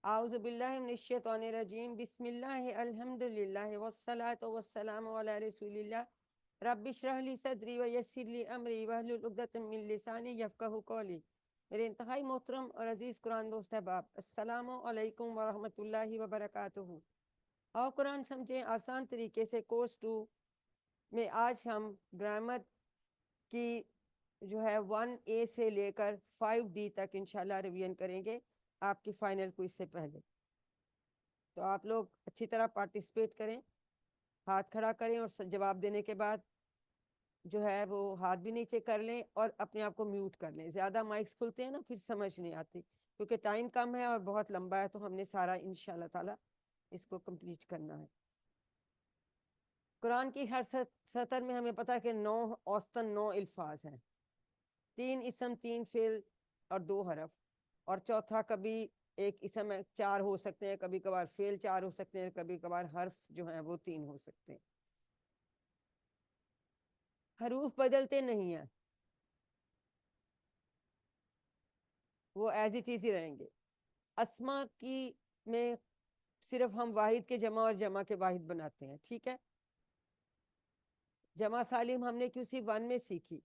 اعوذ باللہ من الشیطان الرجیم بسم اللہ الحمدللہ والصلاة والسلام علی رسول اللہ رب اشرح لی صدری ویسر لی امری واحلل عقدۃ من لسانی یفقہوا قولی. میرے انتہائی محترم اور عزیز قرآن دوست احباب، السلام علیکم ورحمۃ اللہ وبرکاتہ. اور قرآن سمجھیں آسان طریقے سے کورس 2 میں آج ہم گرامر کی جو ہے 1A سے لے کر 5D تک انشاءاللہ ریویژن کریں گے آپ کی فائنل کوئز سے پہلے. تو آپ لوگ اچھی طرح پارٹیسپیٹ کریں، ہاتھ کھڑا کریں اور جواب دینے کے بعد جو ہے وہ ہاتھ بھی نیچے کر لیں اور اپنے آپ کو میوٹ کر لیں. زیادہ مائکس کھلتے ہیں نا پھر سمجھ نہیں آتی، کیونکہ ٹائم کم ہے اور بہت لمبا ہے، تو ہم نے سارا انشاءاللہ تعالی اس کو کمپلیٹ کرنا ہے. قرآن کی ہر سطر میں ہمیں پتا ہے کہ 9 اوسطاً 9 الفاظ ہیں، 3 اسم 3 فعل اور 2 حرف، اور چوتھا کبھی ایک اسم 4 ہو سکتے ہیں، کبھی کبھار فعل 4 ہو سکتے ہیں، کبھی کبھار حرف جو ہیں وہ 3 ہو سکتے ہیں. حروف بدلتے نہیں ہیں، وہ ایز اٹ از ہی رہیں گے. اسما کی میں صرف ہم واحد کے جمع اور جمع کے واحد بناتے ہیں، ٹھیک ہے. جمع سالم ہم نے QC 1 میں سیکھی،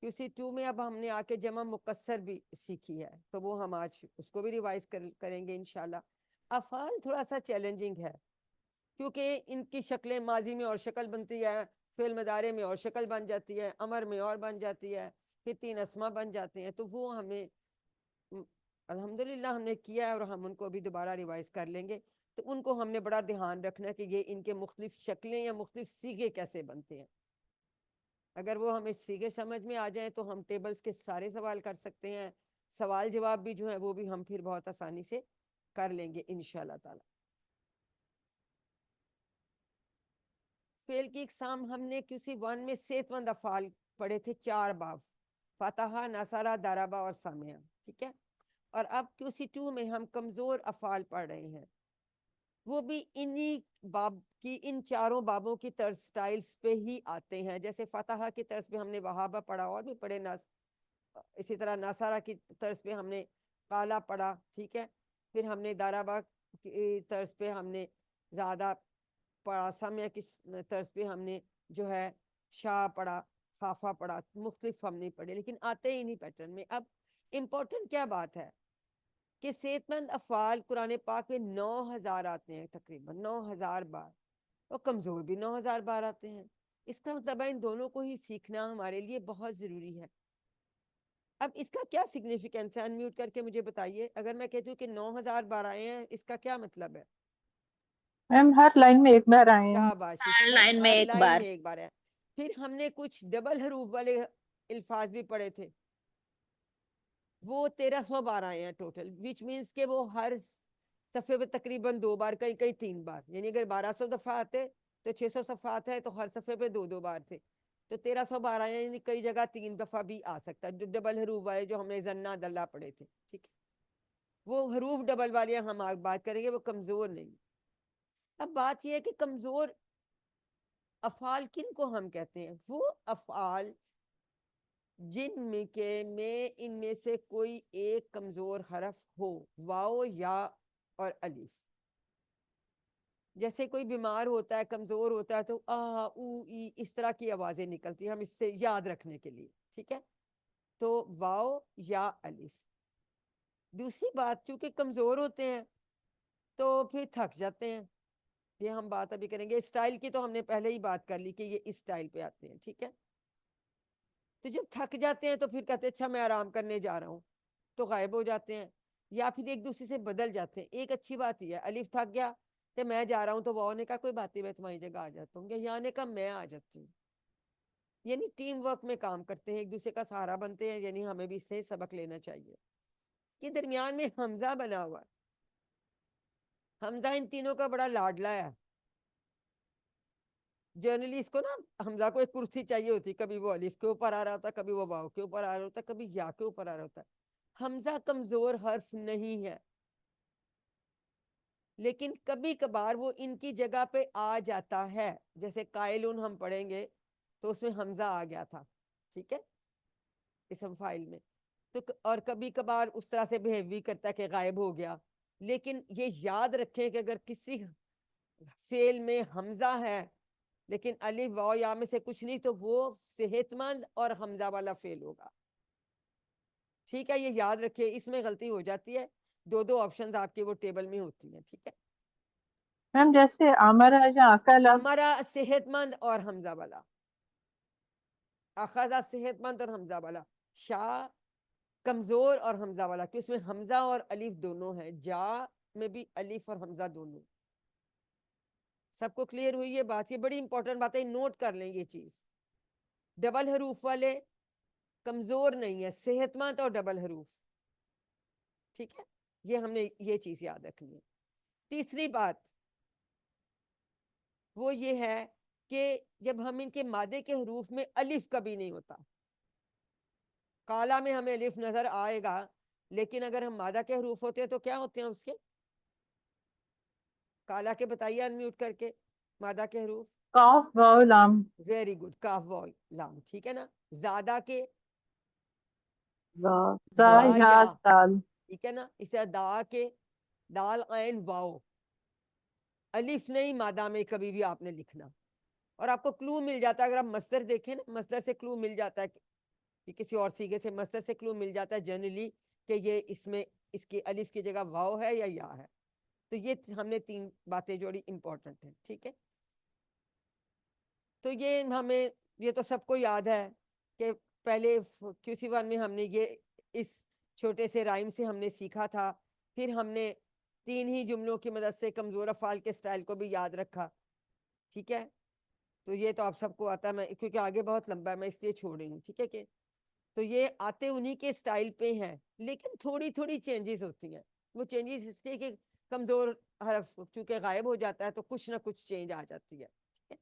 QC 2 میں اب ہم نے آ کے جمع مکسر بھی سیکھی ہے، تو وہ ہم آج اس کو بھی ریوائز کریں گے انشاءاللہ. افعال تھوڑا سا چیلنجنگ ہے، کیونکہ ان کی شکلیں ماضی میں اور شکل بنتی ہے، فعل مضارع میں اور شکل بن جاتی ہے، امر میں اور بن جاتی ہے، پھر 3 اسما بن جاتے ہیں. تو وہ ہمیں الحمدللہ ہم نے کیا ہے اور ہم ان کو بھی دوبارہ ریوائز کر لیں گے. تو ان کو ہم نے بڑا دھیان رکھنا ہے کہ یہ ان کے مختلف شکلیں یا مختلف سیغے کیسے بنتے ہیں. اگر وہ ہمیں سیغے سمجھ میں آ جائیں تو ہم ٹیبلز کے سارے سوال کر سکتے ہیں، سوال جواب بھی جو ہے وہ بھی ہم پھر بہت آسانی سے کر لیں گے انشاءاللہ تعالی. فعل کی اقسام ہم نے QC 1 میں صحت مند افعال پڑھے تھے، 4 باب: فتح، نصرہ، ضربہ اور سمع، ٹھیک ہے. اور اب QC 2 میں ہم کمزور افعال پڑھ رہے ہیں، وہ بھی انہی باب کی ان 4 بابوں کی طرز سٹائلز پہ ہی آتے ہیں. جیسے فتح کی طرز پہ ہم نے وہابہ پڑھا اور بھی پڑھے، اسی طرح نصرہ کی طرز پہ ہم نے قالا پڑھا، ٹھیک ہے. پھر ہم نے ضربہ کی طرز پہ ہم نے زیادہ پڑھا، سمع کی طرز پہ ہم نے جو ہے شاہ پڑھا، خافہ پڑھا، مختلف ہم نے پڑھے، لیکن آتے ہی نہیں پیٹرن میں. اب امپورٹنٹ کیا بات ہے کہ صحت مند افعال قرآن پاک میں 9000 آتے ہیں، تقریباً 9000 بار، اور کمزور بھی 9000 بار آتے ہیں. اس کا مطلب ان دونوں کو ہی سیکھنا ہمارے لیے بہت ضروری ہے. اب اس کا کیا سگنیفیکنس ہے؟ انمیوٹ کر کے مجھے بتائیے. اگر میں کہتی ہوں کہ 9000 بار آئے ہیں، اس کا کیا مطلب ہے؟ میم ہر لائن میں ایک بار آئے ہیں. شاباش ہر عشرت، لائن میں ہر ایک لائن بار. میں ایک بار ہے. پھر ہم نے کچھ ڈبل حروف والے الفاظ بھی پڑھے تھے، وہ 1300 بار آئے ہیں ٹوٹل، وچ مینس کہ وہ ہر صفحے پہ تقریباً 2 بار، کئی کئی 3 بار. یعنی اگر 1200 دفعہ آتے تو 600 صفحات ہے تو ہر صفحے پہ 2 بار تھے، تو 1300 بار آئے ہیں. یعنی کئی جگہ 3 دفعہ بھی آ سکتا ہے. جو ڈبل حروف والے جو ہم نے زنہ دلہ پڑھے تھے، ٹھیک ہے، وہ حروف ڈبل والے ہم بات کریں گے، وہ کمزور نہیں. اب بات یہ ہے کہ کمزور افعال کن کو ہم کہتے ہیں؟ وہ افعال جن میں ان میں سے کوئی ایک کمزور حرف ہو، واو، یا اور الف. جیسے کوئی بیمار ہوتا ہے، کمزور ہوتا ہے، تو آ او ای اس طرح کی آوازیں نکلتی ہیں، ہم اس سے یاد رکھنے کے لیے، ٹھیک ہے. تو واو یا الف. دوسری بات، چونکہ کمزور ہوتے ہیں تو پھر تھک جاتے ہیں. یہ ہم بات ابھی کریں گے. اسٹائل کی تو ہم نے پہلے ہی بات کر لی کہ یہ اس اسٹائل پہ آتے ہیں، ٹھیک ہے. تو جب تھک جاتے ہیں تو پھر کہتے ہیں اچھا میں آرام کرنے جا رہا ہوں، تو غائب ہو جاتے ہیں یا پھر ایک دوسرے سے بدل جاتے ہیں. ایک اچھی بات یہ ہے، الف تھک گیا تو میں جا رہا ہوں، تو واو نے کہا کوئی بات نہیں میں تمہاری جگہ آ جاتا ہوں، یا یہاں نے کہا میں آ جاتی ہوں. یعنی ٹیم ورک میں کام کرتے ہیں، ایک دوسرے کا سہارا بنتے ہیں. یعنی ہمیں بھی اس سے سبق لینا چاہیے. کہ درمیان میں حمزہ بنا ہوا ہے، حمزہ ان تینوں کا بڑا لاڈلا ہے. جرنلی اس کو نا حمزہ کو ایک کرسی چاہیے ہوتی، کبھی وہ الف کے اوپر آ رہا ہوتا، کبھی وہ واو کے اوپر آ رہا ہوتا، کبھی یا کے اوپر آ رہا ہوتا. حمزہ کمزور حرف نہیں ہے، لیکن کبھی کبھار وہ ان کی جگہ پہ آ جاتا ہے. جیسے قائلون ہم پڑھیں گے تو اس میں حمزہ آ گیا تھا، ٹھیک ہے، اسم فاعل میں. تو اور کبھی کبھار اس طرح سے بہیو بھی کرتا ہے کہ غائب ہو گیا. لیکن یہ یاد رکھیں کہ اگر کسی فعل میں حمزہ ہے لیکن الف واو یا میں سے کچھ نہیں تو وہ صحت مند اور حمزہ والا فعل ہوگا. ٹھیک ہے, یہ یاد رکھیں, اس میں غلطی ہو جاتی ہے. دو آپشنز آپ کے وہ ٹیبل میں ہوتی ہیں. ٹھیک ہے, میم جیسے امرا یا اکلا. ہمارا صحت مند اور حمزہ والا, اخذا صحت مند اور حمزہ والا, شاہ کمزور اور حمزہ والا, کہ اس میں حمزہ اور الف دونوں ہیں, جا میں بھی الف اور حمزہ دونوں. سب کو کلیئر ہوئی یہ بات؟ یہ بڑی امپورٹنٹ بات ہے, نوٹ کر لیں یہ چیز. ڈبل حروف والے کمزور نہیں ہے, صحت مند اور ڈبل حروف. ٹھیک ہے, یہ ہم نے یہ چیز یاد رکھنی ہے. تیسری بات وہ یہ ہے کہ جب ہم ان کے مادے کے حروف میں الف کبھی نہیں ہوتا. کالا میں ہمیں الف نظر آئے گا, لیکن اگر ہم مادہ کے حروف ہوتے ہیں تو کیا ہوتے ہیں اس کے؟ کالا کے بتائیے انمیوٹ کر کے مادہ کے حروف. قاف واو لام. ویری گڈ, کاف واو لام. ٹھیک ہے نا. زادہ کے زا با یا یا. دال. ٹھیک ہے نا. اسے دا کے دال عین واو, الف نہیں مادہ میں کبھی بھی آپ نے لکھنا. اور آپ کو کلو مل جاتا ہے اگر آپ مصدر دیکھیں نا, مصدر سے کلو مل جاتا ہے کہ کسی اور سیغے سے مصدر سے کلو مل جاتا ہے جنرلی کہ یہ اس میں اس کی الف کی جگہ واو ہے یا ہے. تو یہ ہم نے تین باتیں جوڑی امپورٹنٹ ہیں. ٹھیک ہے, تو یہ ہمیں یہ تو سب کو یاد ہے کہ پہلے QC1 میں ہم نے یہ اس چھوٹے سے رائم سے ہم نے سیکھا تھا. پھر ہم نے تین ہی جملوں کی مدد سے کمزور افعال کے سٹائل کو بھی یاد رکھا. ٹھیک ہے, تو یہ تو آپ سب کو آتا ہے, میں کیونکہ آگے بہت لمبا ہے میں اس لیے چھوڑ رہی ہوں. ٹھیک ہے, کہ تو یہ آتے انہی کے سٹائل پہ ہیں, لیکن تھوڑی تھوڑی چینجز ہوتی ہیں. وہ چینجز اس لیے کہ کمزور حرف چونکہ غائب ہو جاتا ہے تو کچھ نہ کچھ چینج آ جاتی ہے. ٹھیک ہے,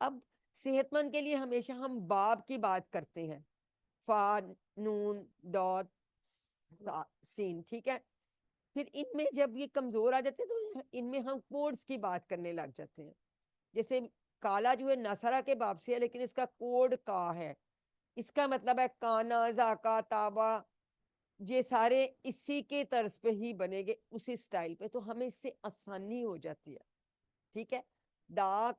اب صحت مند کے لیے ہمیشہ ہم باب کی بات کرتے ہیں, فا نون ڈاٹ سین. ٹھیک ہے, پھر ان میں جب یہ کمزور آ جاتے ہیں تو ان میں ہم کوڈز کی بات کرنے لگ جاتے ہیں. جیسے کالا جو ہے نصرہ کے باب سے ہے لیکن اس کا کوڈ کا ہے, اس کا مطلب ہے کانا زاکا تابا, یہ سارے اسی کے طرز پہ ہی بنے گے, اسی سٹائل پہ, تو ہمیں اس سے آسانی ہو جاتی ہے. ٹھیک ہے, دا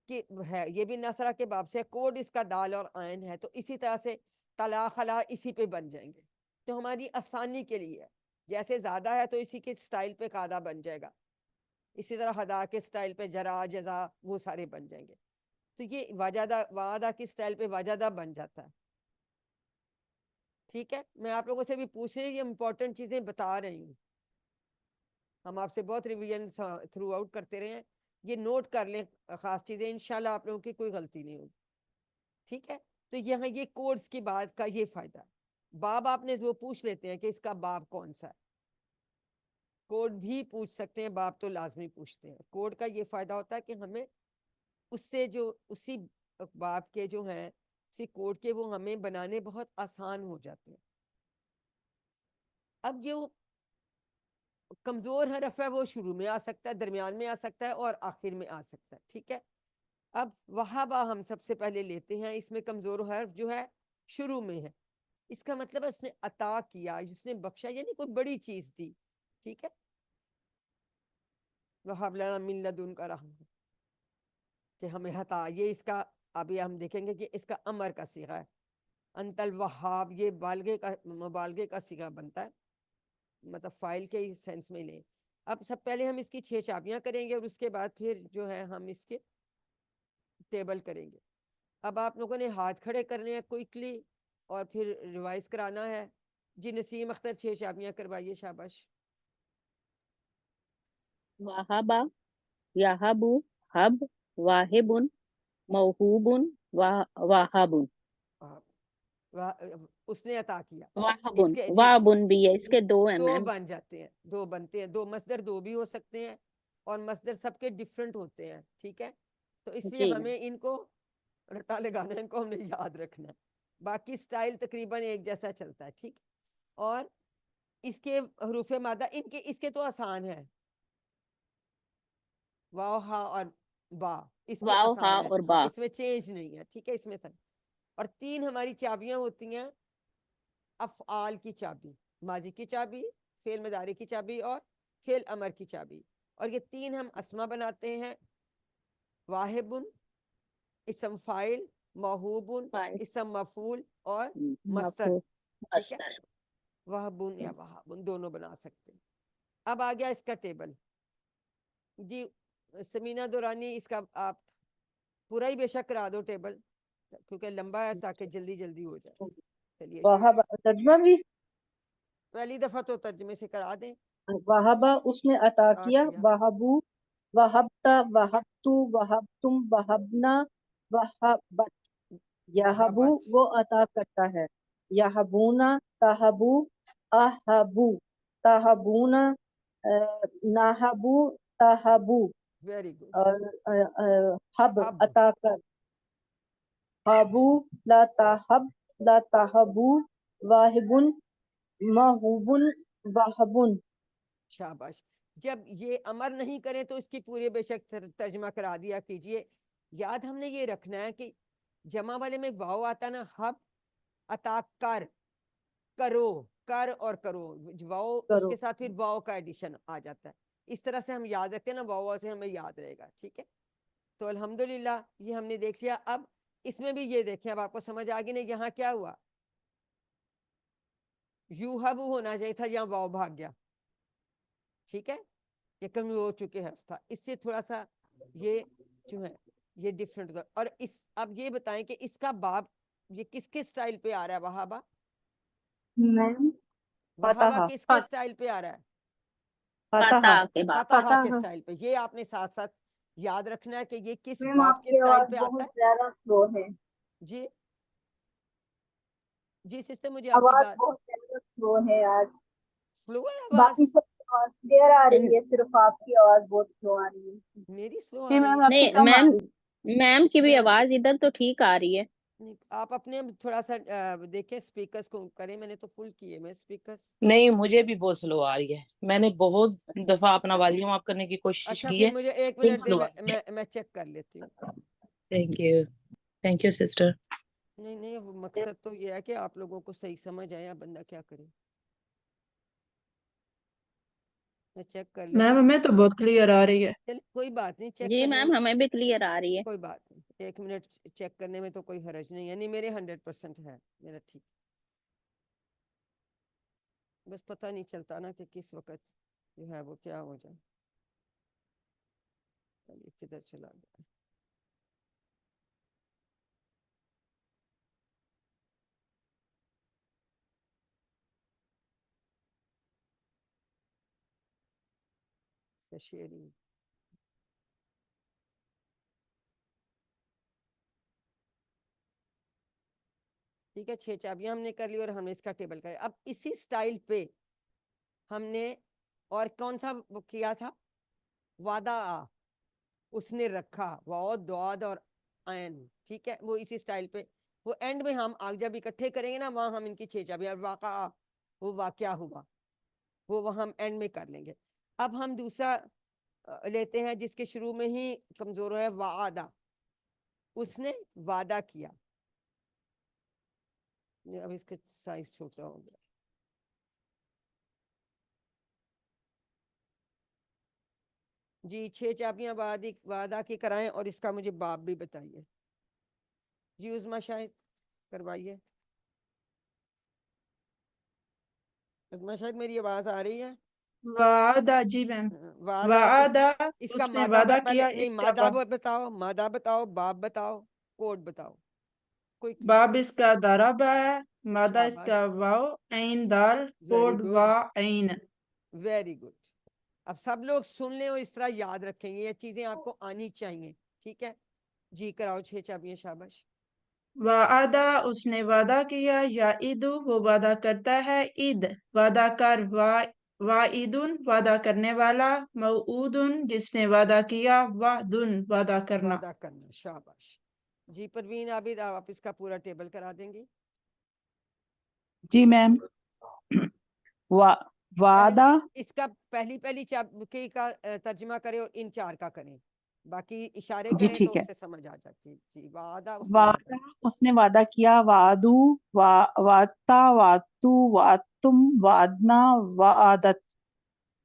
کہ ہے یہ بھی نصرہ کے باب سے, کوڈ اس کا دال اور عین ہے, تو اسی طرح سے تلا خلا اسی پہ بن جائیں گے, تو ہماری آسانی کے لیے. جیسے زیادہ ہے تو اسی کے سٹائل پہ قاعدہ بن جائے گا, اسی طرح ہدا کے سٹائل پہ جرا جزا وہ سارے بن جائیں گے. تو یہ واجدہ وعدہ کی سٹائل پہ واجدہ بن جاتا ہے. ٹھیک ہے, میں آپ لوگوں سے بھی پوچھ رہی ہوں, یہ امپورٹنٹ چیزیں بتا رہی ہوں. ہم آپ سے بہت ریویژن تھرو آؤٹ کرتے رہے ہیں, یہ نوٹ کر لیں خاص چیزیں, انشاءاللہ آپ لوگوں کی کوئی غلطی نہیں ہوگی. ٹھیک ہے, تو یہاں یہ کوڈز کی بات کا یہ فائدہ ہے. باب آپ نے وہ پوچھ لیتے ہیں کہ اس کا باب کون سا ہے, کوڈ بھی پوچھ سکتے ہیں, باب تو لازمی پوچھتے ہیں. کوڈ کا یہ فائدہ ہوتا ہے کہ ہمیں اس سے جو اسی باب کے جو ہیں اسی کوڈ کے وہ ہمیں بنانے بہت آسان ہو جاتے ہیں. اب جو کمزور حرف ہے وہ شروع میں آ سکتا ہے, درمیان میں آ سکتا ہے اور آخر میں آ سکتا ہے. ٹھیک ہے, اب وہابا ہم سب سے پہلے لیتے ہیں, اس میں کمزور حرف جو ہے شروع میں ہے. اس کا مطلب ہے اس نے عطا کیا, اس نے بخشا, یعنی کوئی بڑی چیز دی. ٹھیک ہے, وہب لنا من لدنک رحمۃ, کہ ہمیں عطا, یہ اس کا ابھی ہم دیکھیں گے کہ اس کا امر کا صیغہ ہے. انت الوہاب, یہ مبالغے کا صیغہ بنتا ہے, مطلب فائل کے سینس میں لیں. اب سب پہلے ہم اس کی 6 چابیاں کریں گے اور اس کے بعد پھر جو ہے ہم اس کے ٹیبل کریں گے. اب آپ لوگوں نے ہاتھ کھڑے کرنے ہیں کوئکلی اور پھر ریوائز کرانا ہے. جی نسیم اختر 6 چابیاں کروائیے, شاباش. وہابا یہبو ہب واہبن موہوبن واہبن. اس نے عطا کیا, اس واہبن کے جی وابن بھی ہے, اس کے 2 ہیں دو میم. بن جاتے ہیں, 2 بنتے ہیں, 2 مصدر 2 بھی ہو سکتے ہیں اور مصدر سب کے ڈیفرنٹ ہوتے ہیں. ٹھیک ہے, تو اس لیے جی ہمیں ان کو رٹا لگانا ہے, ان کو ہم نے یاد رکھنا ہے. باقی سٹائل تقریباً ایک جیسا چلتا ہے. ٹھیک, اور اس کے حروف مادہ ان کے اس کے تو آسان ہے, واو ہا اور با, اس کے واو ہا آسان ہے, اور ہاں با. اس میں چینج نہیں ہے. ٹھیک ہے, اس میں سب. اور 3 ہماری چابیاں ہوتی ہیں افعال کی چابی, ماضی کی چابی, فعل مضارع کی چابی اور فعل امر کی چابی. اور یہ تین ہم اسما بناتے ہیں: واہب، اسم فاعل، موہوب، فاعل، اسم مفعول اور مصدر. مفعول، ٹھیک ہے، مصدر. وہبن یا وہابن دونوں بنا سکتے ہیں. اب آ گیا اس کا ٹیبل. جی سمینہ دورانی اس کا آپ پورا ہی بے شک کرا دو ٹیبل، کیونکہ لمبا ہے تاکہ جلدی جلدی ہو جائے. چلیے وہابا ترجمہ بھی، پہلی دفعہ تو ترجمے سے کرا دیں. وہابا اس نے عطا عطا کیا، کیا. وہبو وہبتا وہبتو وہبتم وہبنا وہبت، یہبو وہبت. وہ عطا کرتا ہے، یہبونا تہبو اہبو تہبونا نہبو تہبو، ویری گڈ. اور حب حب. عطا کر، حبو لا تہب لا تہبو، واہبن موہوبن واہبن. شاباش. جب یہ امر نہیں کریں تو اس کی پورے بے شک ترجمہ کرا دیا کیجئے. یاد ہم نے یہ رکھنا ہے کہ جمع والے میں واو آتا نا، حب عطا کر، کرو، کر اور کرو، واو اس کرو. کے ساتھ پھر واو کا ایڈیشن آ جاتا ہے. اس طرح سے ہم یاد رکھتے ہیں نا، واو سے ہمیں یاد رہے گا. ٹھیک ہے، تو الحمدللہ یہ ہم نے دیکھ لیا. اب اس میں بھی یہ دیکھیں، اب آپ کو سمجھ آ گئی نا یہاں کیا ہوا. یوہب ہونا چاہیے تھا، یہاں واو بھاگ گیا. ٹھیک ہے، یہ کمی ہو چکے حرف تھا. اس سے تھوڑا سا یہ جو ہے یہ ڈفرنٹ. اور اس اب یہ بتائیں کہ اس کا باب یہ کس کے سٹائل پہ آ رہا ہے؟ وہابا، میم وہابا فتح کس کے سٹائل پہ آ رہا ہے؟ فتح فتح کے بعد. فتح کے فتح. سٹائل پہ. یہ آپ نے ساتھ ساتھ یاد رکھنا ہے کہ یہ کس میم باب آپ کے کی سٹائل آواز پہ آتا بہت ہے. زیادہ سلو ہے، جی جی سسٹر، مجھے آپ کی آواز بات بہت زیادہ سلو ہے آج. سلو ہے آواز. باقی سب کی آواز کلیئر آ رہی ہے، صرف آپ کی آواز بہت سلو آ رہی ہے. میری سلو جی آ رہی میم ہے. آپ کی نہیں کم آ میم، رہی ہے. میم کی بھی میں آواز ادھر تو ٹھیک آ رہی ہے. نہیں، آپ اپنے تھوڑا سا دیکھیں اسپیکرز کو کریں. میں نے تو فل کیے میں اسپیکرز. نہیں مجھے بھی بہت سلو آ رہی ہے. میں نے بہت دفعہ اپنا والیوم آپ کرنے کی کوشش اچھا کی پھر ہے مجھے ایک لیکن منٹ دے، سلو آ رہی ہے. میں چیک کر لیتی ہوں. Thank you sister. نہیں نہیں، وہ مقصد تو یہ ہے کہ آپ لوگوں کو صحیح سمجھ آئے. بندہ کیا کرے. میں چیک کر لیتی میم ہوں. ہمیں تو بہت کلیئر آ رہی ہے. چلیے کوئی بات نہیں، چیک جی کرنے میم میں ہمیں بھی کلیئر آ رہی ہے. کوئی بات نہیں. 1 منٹ چیک کرنے میں تو کوئی حرج نہیں. یعنی میرے 100% ہے میرا. ٹھیک، بس پتہ نہیں چلتا نا کہ کس وقت جو ہے وہ کیا ہو جائے. چلیے کدھر چلا گیا. شیئرنگ. ٹھیک ہے، 6 چابیاں ہم نے کر لی اور ہم نے اس کا ٹیبل کر. اب اسی سٹائل پہ ہم نے اور کون سا کیا تھا؟ وعدہ اس نے رکھا، واو دواد اور عین. ٹھیک ہے، وہ اسی سٹائل پہ وہ اینڈ میں ہم جب اکٹھے کریں گے نا وہاں ہم ان کی 6 چابیاں. واقعہ وہ واقعہ ہوا وہ ہم اینڈ میں کر لیں گے. اب ہم دوسرا لیتے ہیں جس کے شروع میں ہی کمزور ہے، وعدہ. اس نے وعدہ کیا. اب اس کا سائز چھوٹا ہو گیا. جی 6 چابیاں وعدہ کی کرائیں اور اس کا مجھے باب بھی بتائیے. جی عظما شاید کروائیے. عظما شاید میری آواز آ رہی ہے؟ وعدہ، جی میم. وعدہ وعدہ اس کا اس نے مادہ وعدہ پہلے کیا، نہیں، اس کا مادہ بتاؤ، مادہ بتاؤ، باب بتاؤ، کوڈ بتاؤ کوئکلی. باب اس کا ضربہ ہے، مادہ اس شاباش، کا واو عین دال، ویری کوڈ گڈ، وا عین. Very good. اب سب لوگ سن لیں اور اس طرح یاد رکھیں گے. یہ چیزیں آپ کو آنی چاہیے. ٹھیک ہے جی، کراؤ 6 چابیاں. شاباش. وعدہ اس نے وعدہ کیا، یعید وہ وعدہ کرتا ہے، عید وعدہ کر، وعیدن وعدہ کرنے والا، موعودن جس نے وعدہ کیا، وعدن وعدہ کرنا. وعدہ کرنا. شاباش. جی پروین عابد، آپ اس کا پورا ٹیبل کرا دیں گی. جی میم. وعدہ اس کا پہلی چابکی کا ترجمہ کریں اور ان 4 کا کریں. باقی اشارے جی کریں تو ٹھیک ہے. اس سے سمجھ آ جاتی. جی وعدہ اس نے وعدہ. وعدہ اس نے وعدہ کیا، وعدو وعدتا وعدتو وعدتم وعدنا وعدت.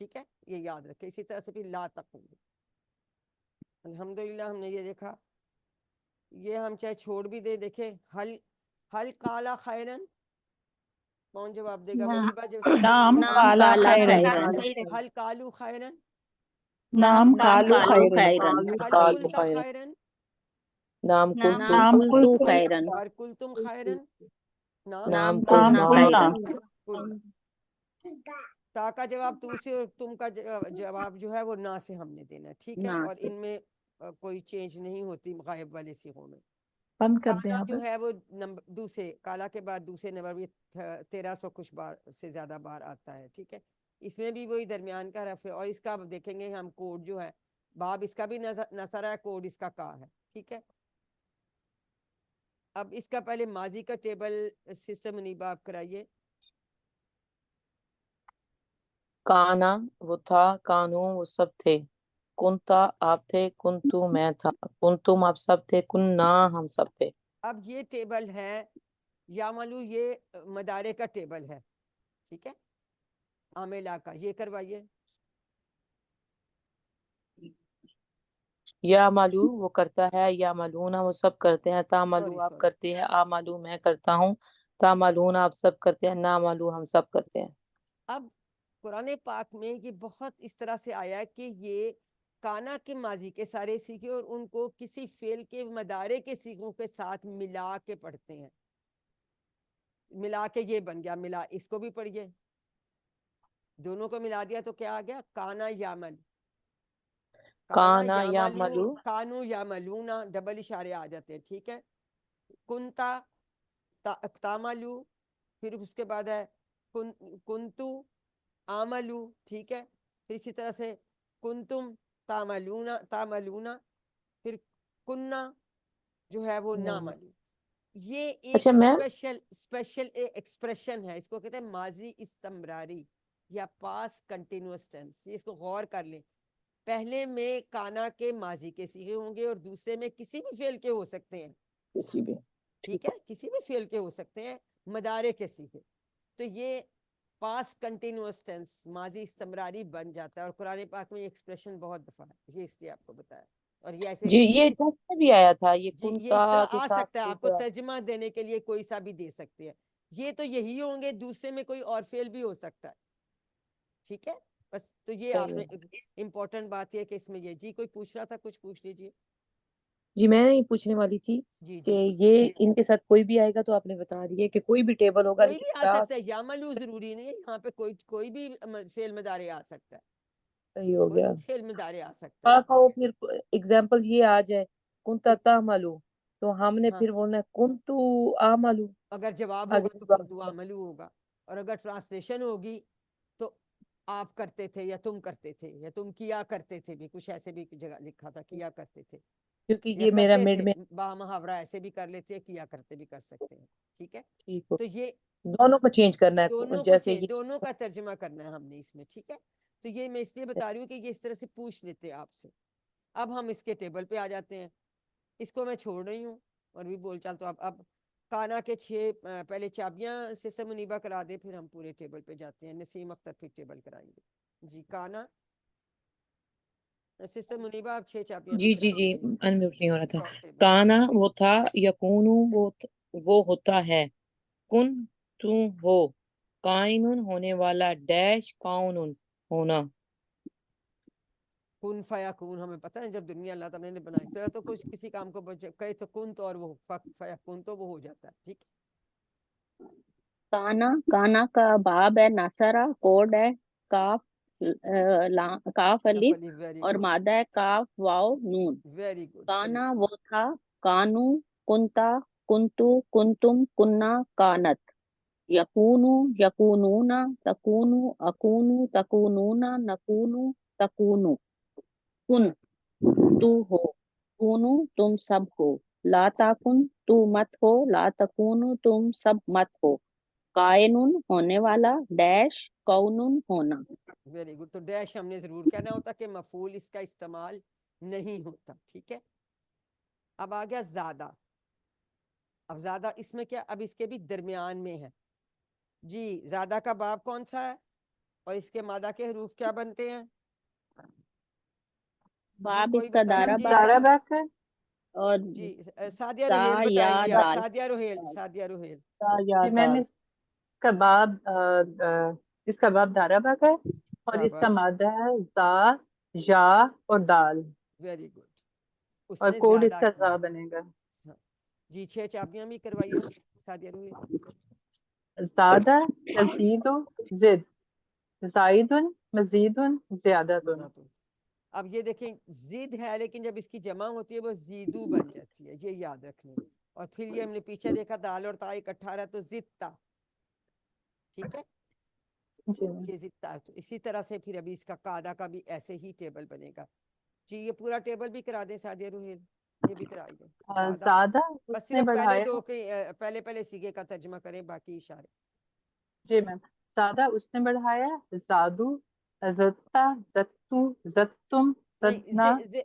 ٹھیک ہے, یہ یاد رکھے. اسی طرح سے بھی لا تقول. الحمدللہ ہم نے یہ دیکھا, یہ ہم چاہے چھوڑ بھی دیں. دیکھیں حل قالا خیرن, کون جواب دے گا؟ منیبا جو نام نام قالا قالا خیرن. خیرن. حل قالو خیرن, نام نام قالو قالو خیرن. خیرن. حل قالو قلت خیرن. خیرن, نام نام قلتم. نام قلتو قلتم. خیرن. اور قلتم خیرن, نام نام نام قلنا قلنا. قلنا. خیرن. تا کا جواب تو سے اور تم کا جواب جو ہے وہ نا سے ہم نے دینا ہے. ٹھیک ہے, نا اور سے. ان میں کوئی چینج نہیں ہوتی غائب والے صیغوں میں. بند کر دیں کالا آپ جو بس. ہے وہ نمبر دوسرے, کالا کے بعد دوسرے نمبر بھی 1300 کچھ بار سے زیادہ بار آتا ہے. ٹھیک ہے, اس میں بھی وہی درمیان کا رف ہے. اور اس کا دیکھیں گے ہم کوڈ جو ہے, باب اس کا بھی نصر ہے, کوڈ اس کا ہے. ٹھیک ہے, اب اس کا پہلے ماضی کا ٹیبل سسٹم منیبا آپ کرائیے. کانا وہ تھا, کانو وہ سب تھے, کنتا آپ تھے, کنتو میں تھا, کنتم آپ سب تھے, کننا ہم سب تھے. اب یہ ٹیبل ہے یاملو, یہ مدارے کا ٹیبل ہے. ٹھیک ہے, عاملہ کا یہ کروائیے. یا مالو وہ کرتا ہے, یا مالونا وہ سب کرتے ہیں, تا مالو آپ سوری, کرتے ہیں, آ مالو میں کرتا ہوں, تا مالونا آپ سب کرتے ہیں, نا مالو ہم سب کرتے ہیں. اب قرآن پاک میں یہ بہت اس طرح سے آیا ہے کہ یہ کانا کے ماضی کے سارے سیکھے اور ان کو کسی فعل کے مدارے کے سیغوں کے ساتھ ملا کے پڑھتے ہیں. ملا کے یہ بن گیا, ملا اس کو بھی پڑھیے, دونوں کو ملا دیا تو کیا آ گیا؟ کانا یامل. کانا یا مالو, کانو یاملونا ڈبل اشارے آ جاتے ہیں. ٹھیک ہے, کنتا تاملو, پھر اس کے بعد ہے کنتو آملو. ٹھیک ہے, پھر اسی طرح سے کنتم تاملونا, پھر کننا جو ہے وہ ناملو. یہ ایک اچھا میں اسپیشل ایکسپریشن ہے, اس کو کہتے ہیں ماضی استمراری یا پاس کنٹینیوس ٹینس. اس کو غور کر لیں, پہلے میں کانا کے ماضی کے سیغے ہوں گے اور دوسرے میں کسی بھی فعل کے ہو سکتے ہیں. کسی بھی, ٹھیک ہے, کسی بھی فعل کے ہو سکتے ہیں مدارے کے سیغے. تو یہ پاس کنٹینیوس ٹینس ماضی استمراری بن جاتا ہے, اور قرآن پاک میں یہ ایکسپریشن بہت دفعہ ہے, یہ اس لیے آپ کو بتایا. اور یہ ایسے جی یہ ٹیسٹ میں بھی آیا تھا, یہ جی یہ اس کنتا طرح کے آ ساتھ سکتا ہے, کچھ آپ کو ترجمہ دینے کے لیے کوئی سا بھی دے سکتے ہیں. یہ تو یہی ہوں گے, دوسرے میں کوئی اور فعل بھی ہو سکتا ہے. ٹھیک ہے, بس تو یہ آپ نے صحیح. امپورٹنٹ بات یہ کہ اس میں یہ, جی کوئی پوچھ رہا تھا, کچھ پوچھ لیجیے. جی میں یہ پوچھنے والی تھی جی کہ جی یہ ان کے ساتھ کوئی بھی آئے گا, تو آپ نے بتا دیا کہ کوئی بھی ٹیبل ہوگا, کوئی لیکن بھی آ کیا سکتا ہے, یاملو ضروری نہیں ہے, یہاں پہ کوئی بھی فعل مدارے آ سکتا ہے, صحیح ہو کوئی گیا. بھی فعل مدارے آ سکتا ہے. آپ کو پھر اگزامپل یہ آ جائے کنتا تعملو, تو ہم نے ہاں, پھر بولنا ہے کنتو اعملو. اگر جواب ہوگا اگر تو جواب کنتو عملو ہوگا, اور اگر ٹرانسلیشن ہوگی تو آپ کرتے تھے یا تم کرتے تھے یا تم کیا کرتے تھے, بھی کچھ ایسے بھی جگہ لکھا تھا کیا کرتے تھے کیونکہ یا یہ میرا کرتے مڈ تھے, میں با محاورہ ایسے بھی کر لیتے ہیں, کیا کرتے بھی کر سکتے ہیں. ٹھیک ہے, ٹھیک ہو, تو یہ دونوں کو چینج کرنا ہے دونوں کو جیسے یہ. دونوں کا ترجمہ کرنا ہے ہم نے اس میں. ٹھیک ہے, تو یہ میں اس لیے بتا رہی ہوں کہ یہ اس طرح سے پوچھ لیتے ہیں آپ سے. اب ہم اس کے ٹیبل پہ آ جاتے ہیں, اس کو میں چھوڑ رہی ہوں اور بھی بول چال. تو اب کانا کے 6 پہلے چابیاں سسٹر منیبا کرا دے, پھر ہم پورے ٹیبل پہ جاتے ہیں. نسیم اختر پھر ٹیبل کرائیں گے. جی کانا, سسٹر منیبا آپ 6 چابیاں جی کرا جی جی دیجیے انمیوٹ نہیں ہو رہا تھا. Top table. کانا وہ تھا, یکونو وہ ہوتا ہے, کن تو ہو, کائنن ہونے والا, ڈیش کاؤنن ہونا. کن فیکون ہمیں پتہ ہے جب دنیا اللہ تعالیٰ نے بنائی تو کچھ کسی کام کو کہے تو کن تو, اور وہ فیکون تو وہ ہو جاتا ہے. ٹھیک ہے, کانا کا باب ہے, نصرہ کوڈ ہے, کاف کاف الف نفلی, ویری اور گڈ, مادہ ہے کاف واو نون. Very good. چلیے, کانا وہ تھا, کانو کنتا کنتو کنتم کننا کانت. یکونو یکونونا تکونو اکونو تکونونا نکونو تکونو. کن تو ہو, کونو تم سب ہو, لا تکن تو مت ہو, لا تکونو تم سب مت ہو. کائنن ہونے والا, ڈیش کونن ہونا. Very good. تو ڈیش ہم نے ضرور کہنا ہوتا کہ مفعول اس کا استعمال نہیں ہوتا. ٹھیک ہے, اب آ گیا زیادہ. اب زیادہ اس میں کیا, اب اس کے بھی درمیان میں ہے. جی زیادہ کا باب کون سا ہے؟ اور اس کے مادہ کے حروف کیا بنتے ہیں؟ باب کوئی اس کا بتائے دارا جی؟ با دارا باک ہے اور جی سعدیہ تا روہیل یا بتائیں گے آپ، دال سعدیہ روہیل، سعدیہ روہیل۔ تا یا جی میم، دال اس کا باب دارا باک ہے اور اس کا شاباش، مادہ ہے زا، یا اور دال، ویری گڈ، اس اور نے کوڈ اس زیادہ کا کی۔ زا بنے گا۔ ہاں۔ جی 6 چابیاں بھی کروائیے سعدیہ روہیل۔ زادہ، تزید، زد، زائد، مزید، زیادت۔ زیادہ۔ اب یہ دیکھیں زید ہے لیکن جب اس کی جمع ہوتی ہے وہ زیدو بن جاتی ہے، یہ یاد رکھنے۔ اور پھر یہ ہم نے پیچھے دیکھا دال اور تا اکٹھا رہا تو زدتا، ٹھیک ہے، جی میم۔ یہ زدتا۔ تو اسی طرح سے پھر ابھی اس کا قاعدہ کا بھی ایسے ہی ٹیبل بنے گا۔ جی یہ پورا ٹیبل بھی کرا دیں سعدیہ روہیل، یہ بھی کرائیے زیادہ۔ زادہ اس بس نے صرف پہلے بڑھایا، دو کے پہلے سیگے کا ترجمہ کریں، باقی اشارے۔ جی میم، زادہ اس نے بڑھایا، زادو، زدتا، زدتو، زدتم، نہیں زدنا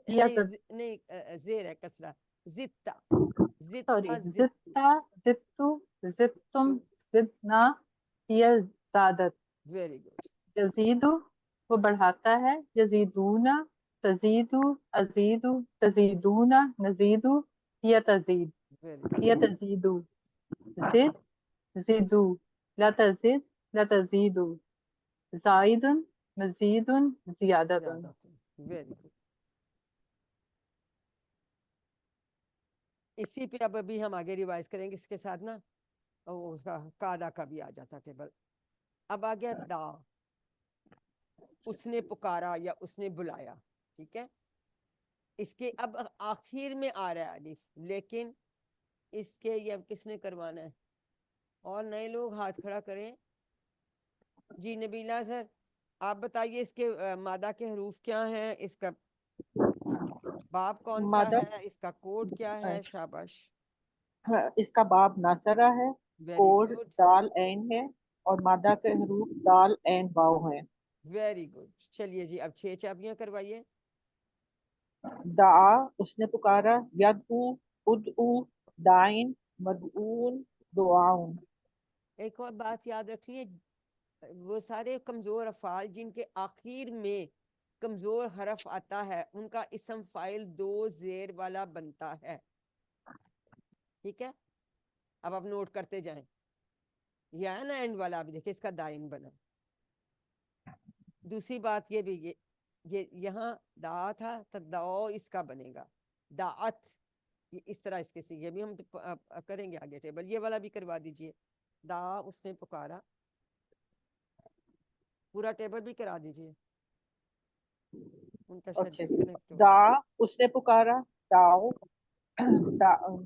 یا نہیں زیر ہے کسرہ، زدتا، سوری، زدتا، زدتو، زدتا، زدتو، زدتم، زدنا یا زادت۔ ویری گڈ، یزیدو وہ بڑھاتا ہے، یزیدونا، تزیدو، ازیدو، تزیدونا، نزیدو یا تزید ویری گڈ، یا تزیدو، زد، زدو، لا تزد، لا تزیدو، زائد، مزید، زیادت۔ زیادہ، ویری گڈ۔ اسی پہ اب ابھی ہم آگے ریوائز کریں گے اس کے ساتھ نا، اور اس کا قاعدہ کا بھی آ جاتا ٹیبل۔ اب آ گیا دا، اس نے پکارا یا اس نے بلایا، ٹھیک ہے، اس کے اب آخر میں آ رہا ہے الف، لیکن اس کے یہ اب کس نے کروانا ہے؟ اور نئے لوگ ہاتھ کھڑا کریں۔ جی نبیلہ سر آپ بتائیے اس کے مادہ کے حروف کیا ہیں، اس کا باب کون سا مادہ ہے، اس کا کوڈ کیا ہے؟ شاباش، اس کا باب ناصرہ ہے، ویری کوڈ گڈ، دال عین ہے اور مادہ کے حروف دال عین واو ہیں۔ Very good. چلیے جی اب 6 چابیاں کروائیے۔ دعا اس نے پکارا، یدعو، ادعو، دائن، مدعون، دعاؤن۔ ایک اور بات یاد رکھیے، وہ سارے کمزور افعال جن کے آخر میں کمزور حرف آتا ہے ان کا اسم فاعل 2 زیر والا بنتا ہے، ٹھیک ہے، اب آپ نوٹ کرتے جائیں۔ یہ ہے نا اینڈ والا، اب دیکھیں اس کا دائن بنا۔ دوسری بات یہ بھی، یہ یہاں دا تھا تو دعو اس کا بنے گا، دعت، یہ اس طرح اس کے سیگے بھی ہم کریں گے آگے ٹیبل۔ یہ والا بھی کروا دیجئے، دا اس نے پکارا، پورا ٹیبل بھی کرا دیجئے، ان کا شاید اچھا، ڈسکنیکٹ ہو گیا۔ دعا اس نے پکارا، داؤ،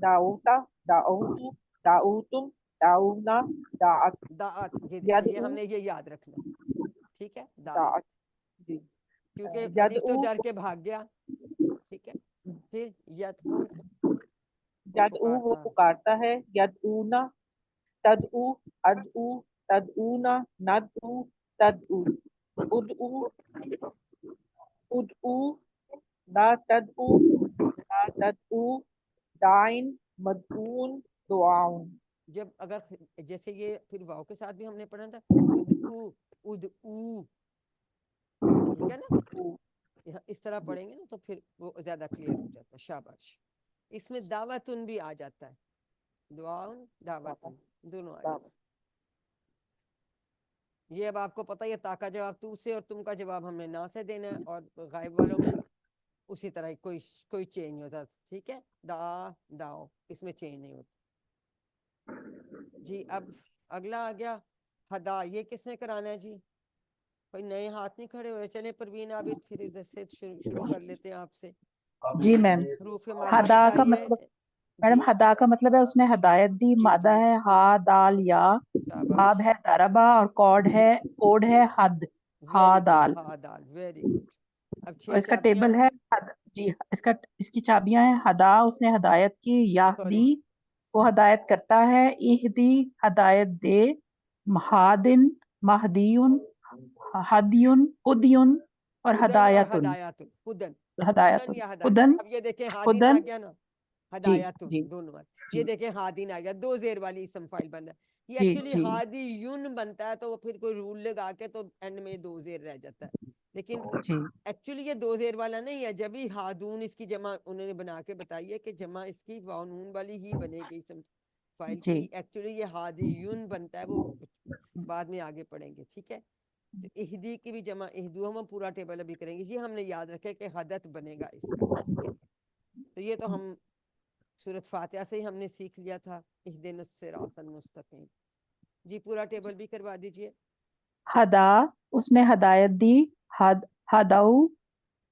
داؤتا، داؤتو، داؤتم، داؤنا، داعت، دعت، یہ دیکھیں یہ یدعو، ہم نے یہ یاد رکھنا، ٹھیک ہے، دعت، داعت، جی، کیونکہ الف تو یدعو، ڈر کے بھاگ گیا، ٹھیک ہے، پھر یدعو وہ یدعو وہ پکارتا، پکارتا ہے، یدعونا، تدعو، ادعو، تدعونا، ندعو، تدعو، ادعو، ادعو، لا تدعو، لا تدعو، دائن، مدعون، دعاؤن۔ جب اگر جیسے یہ پھر واو کے ساتھ بھی ہم نے پڑھا تھا، ادعو، ادعو، ٹھیک ہے نا، اس طرح پڑھیں گے نا تو پھر وہ زیادہ کلیئر ہو جاتا ہے۔ شاباش، اس میں دعوتن بھی آ جاتا ہے، دعاؤن، دعوتن دونوں آ جاتے ہیں۔ یہ اب آپ کو پتہ ہے تا کا جواب تو سے اور تم کا جواب ہمیں نہ سے دینا ہے، اور غائب والوں میں اسی طرح کوئی چینج نہیں ہوتا، ٹھیک ہے، دا، داؤ، اس میں چینج نہیں ہوتا۔ جی اب اگلا آ گیا ہدا، یہ کس نے کرانا ہے جی؟ کوئی نئے ہاتھ نہیں کھڑے ہوئے؟ چلیں پروین عابد پھر ادھر سے شروع کر لیتے ہیں آپ سے۔ جی میم، حروف مادہ ہدا کا بتائیے۔ مطلب، میڈم جی ہدا کا مطلب ہے اس نے ہدایت دی، جی مادہ جی ہے ہا، دال، یا، شاباش، باب ہے دربا اور کوڈ ہے حد، ہا ویری گڈ، دال، ہا دال، ویری گڈ۔ اب اور 6 اس کا چابیاں، ٹیبل ہے جی، اس کی چابیاں ہیں، ہدا اس نے ہدایت کی، سوری یہدی وہ ہدایت کرتا ہے، اہدی ہدایت دے، ہادن مہدیون، ہدیون ہدیون اور ہدن اور ہدایتن ہدایات، ہدن، ہدن ہدایتن یا ہدایت۔ ہدن اب یہ دیکھیں ہادین آ ہدن، گیا نا، جی ہدایات جی دونوں بات، یہ جی دیکھیں ہادین آ گیا، 2 زیر والی اسم فائل بن رہا ہے۔ یہ جی ایکچولی جی ہادی یون بنتا ہے تو وہ پھر کوئی رول لگا کے تو اینڈ میں 2 زیر رہ جاتا ہے، لیکن جی ایکچولی یہ 2 زیر والا نہیں ہے. جب ہی ہادون اس کی جمع انہوں نے بنا کے بتائی ہے کہ جمع اس کی واو نون والی ہی بنے گی اسم فائل جی کی. ایکچولی یہ ہادی یون بنتا ہے، وہ بعد میں آگے پڑھیں گے. ٹھیک ہے، تو اہدی کی بھی جمع اہدو، ہم پورا ٹیبل ابھی کریں گے. یہ ہم نے یاد رکھے کہ حدت بنے گا اس کا. ٹھیک ہے، تو یہ تو ہم سورۃ فاتحہ سے ہی ہم نے سیکھ لیا تھا، اہدنا الصراط المستقیم. جی پورا ٹیبل بھی کروا دیجئے. ہدا اس نے ہدایت دی، ہداؤ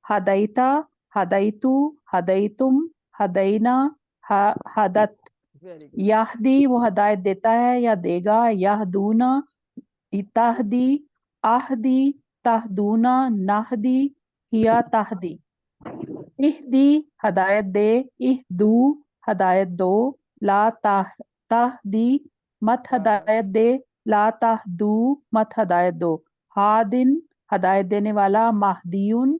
ہدیتا ہدیتو ہدیتم ہدینا ہدت. Very good. یہدی وہ ہدایت دیتا ہے یا دے گا، یہدونا تہدی آہدی تہدونا نہدی ہیا تہدی. اہدی ہدایت دے، اہدو ہدایت دو، لا تہدی مت شاباش. ہدایت دے، لا تہدو مت ہدایت دو. ہادن ہدایت دینے والا، مہدیون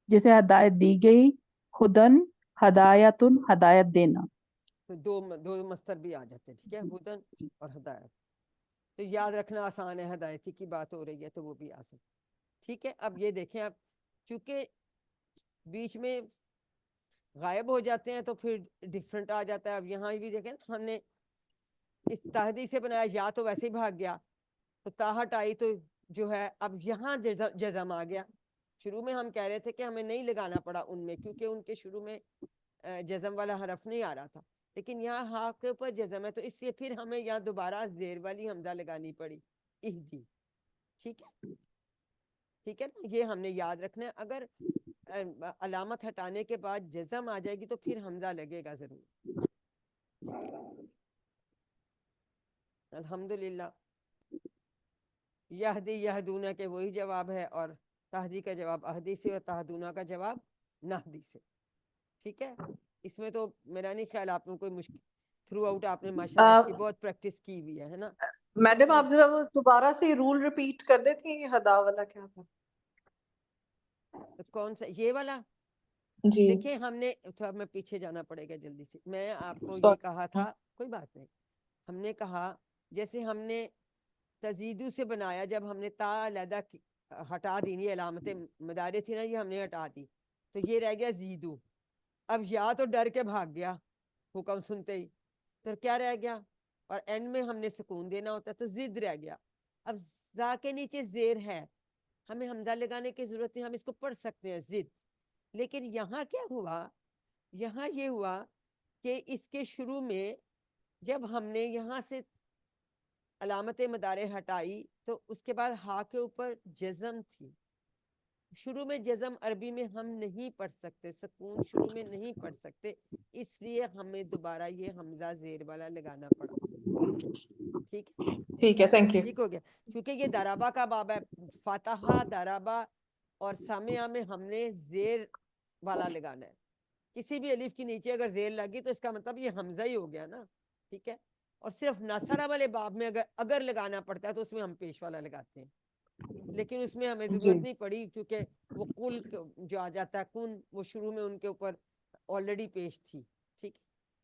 جسے ہدایت دی گئی، ہدن ہدایتن ہدایت دینا. تو دو مستر بھی آ جاتے ہیں. ٹھیک ہے، ہدن اور ہدایت. تو یاد رکھنا آسان ہے، ہدایتی کی بات ہو رہی ہے تو وہ بھی آ سکتا. ٹھیک ہے، اب یہ دیکھیں، اب چونکہ بیچ میں غائب ہو جاتے ہیں تو پھر ڈفرنٹ آ جاتا ہے. اب یہاں بھی دیکھیں ہم نے اس تہدی سے بنایا، یا تو ویسے ہی بھاگ گیا تو تاہٹ آئی تو جو ہے اب یہاں جزم آ گیا. شروع میں ہم کہہ رہے تھے کہ ہمیں نہیں لگانا پڑا ان میں، کیونکہ ان کے شروع میں جزم والا حرف نہیں آ رہا تھا، لیکن یہاں ہا کے اوپر جزم ہے تو اس سے پھر ہمیں یہاں دوبارہ زیر والی حمزہ لگانی پڑی، اہدی. ٹھیک ہے، ٹھیک ہے نا، یہ ہم نے یاد رکھنا ہے. اگر علامت ہٹانے کے بعد جزم آ جائے گی تو پھر حمزہ لگے گا ضرور. ٹھیک ہے، الحمدللہ. یہدی یہدونا کے وہی جواب ہے، اور تہدی کا جواب اہدی سے اور تہدونا کا جواب نہدی سے. ٹھیک ہے، اس میں تو میرا نہیں خیال آپ نے کوئی مشکل، تھرو آؤٹ آپ نے ماشاءاللہ اس کی بہت پریکٹس کی ہوئی ہے نا. میڈم آپ ذرا وہ دوبارہ سے رول ریپیٹ کر دیتی ہیں، ہدا والا کیا تھا؟ کون سا یہ والا؟ جی دیکھیں ہم نے تھوڑا، میں پیچھے جانا پڑے گا جلدی سے. میں آپ کو یہ sorry. کہا تھا، کوئی بات نہیں. ہم نے کہا جیسے ہم نے تزیدو سے بنایا، جب ہم نے تا علیحدہ ہٹا دی، یہ علامت مدارے تھی نا، یہ ہم نے ہٹا دی تو یہ رہ گیا زیدو. اب یا تو ڈر کے بھاگ گیا حکم سنتے ہی، تو کیا رہ گیا، اور اینڈ میں ہم نے سکون دینا ہوتا ہے تو زد رہ گیا. اب زا کے نیچے زیر ہے، ہمیں حمزہ لگانے کی ضرورت نہیں، ہم اس کو پڑھ سکتے ہیں زد. لیکن یہاں کیا ہوا، یہاں یہ ہوا کہ اس کے شروع میں جب ہم نے یہاں سے علامت مدارے ہٹائی تو اس کے بعد ہا کے اوپر جزم تھی. شروع میں جزم عربی میں ہم نہیں پڑھ سکتے، سکون شروع میں نہیں پڑھ سکتے، اس لیے ہمیں دوبارہ یہ حمزہ زیر والا لگانا پڑا. ٹھیک ہے، ٹھیک ہے، تھینک یو. ٹھیک ہو گیا. کیونکہ یہ درابا کا باب ہے، فاتحہ درابا اور سامعہ میں ہم نے زیر والا لگانا ہے. کسی بھی الف کے نیچے اگر زیر لگی تو اس کا مطلب یہ حمزہ ہی ہو گیا نا. ٹھیک ہے، اور صرف ناصرہ والے باب میں اگر لگانا پڑتا ہے تو اس میں ہم پیش والا لگاتے ہیں، لیکن اس میں ہمیں جی ضرورت نہیں پڑی کیونکہ وہ کل جو آ جاتا ہے کن، وہ شروع میں ان کے اوپر آلریڈی پیش تھی. ٹھیک ہے،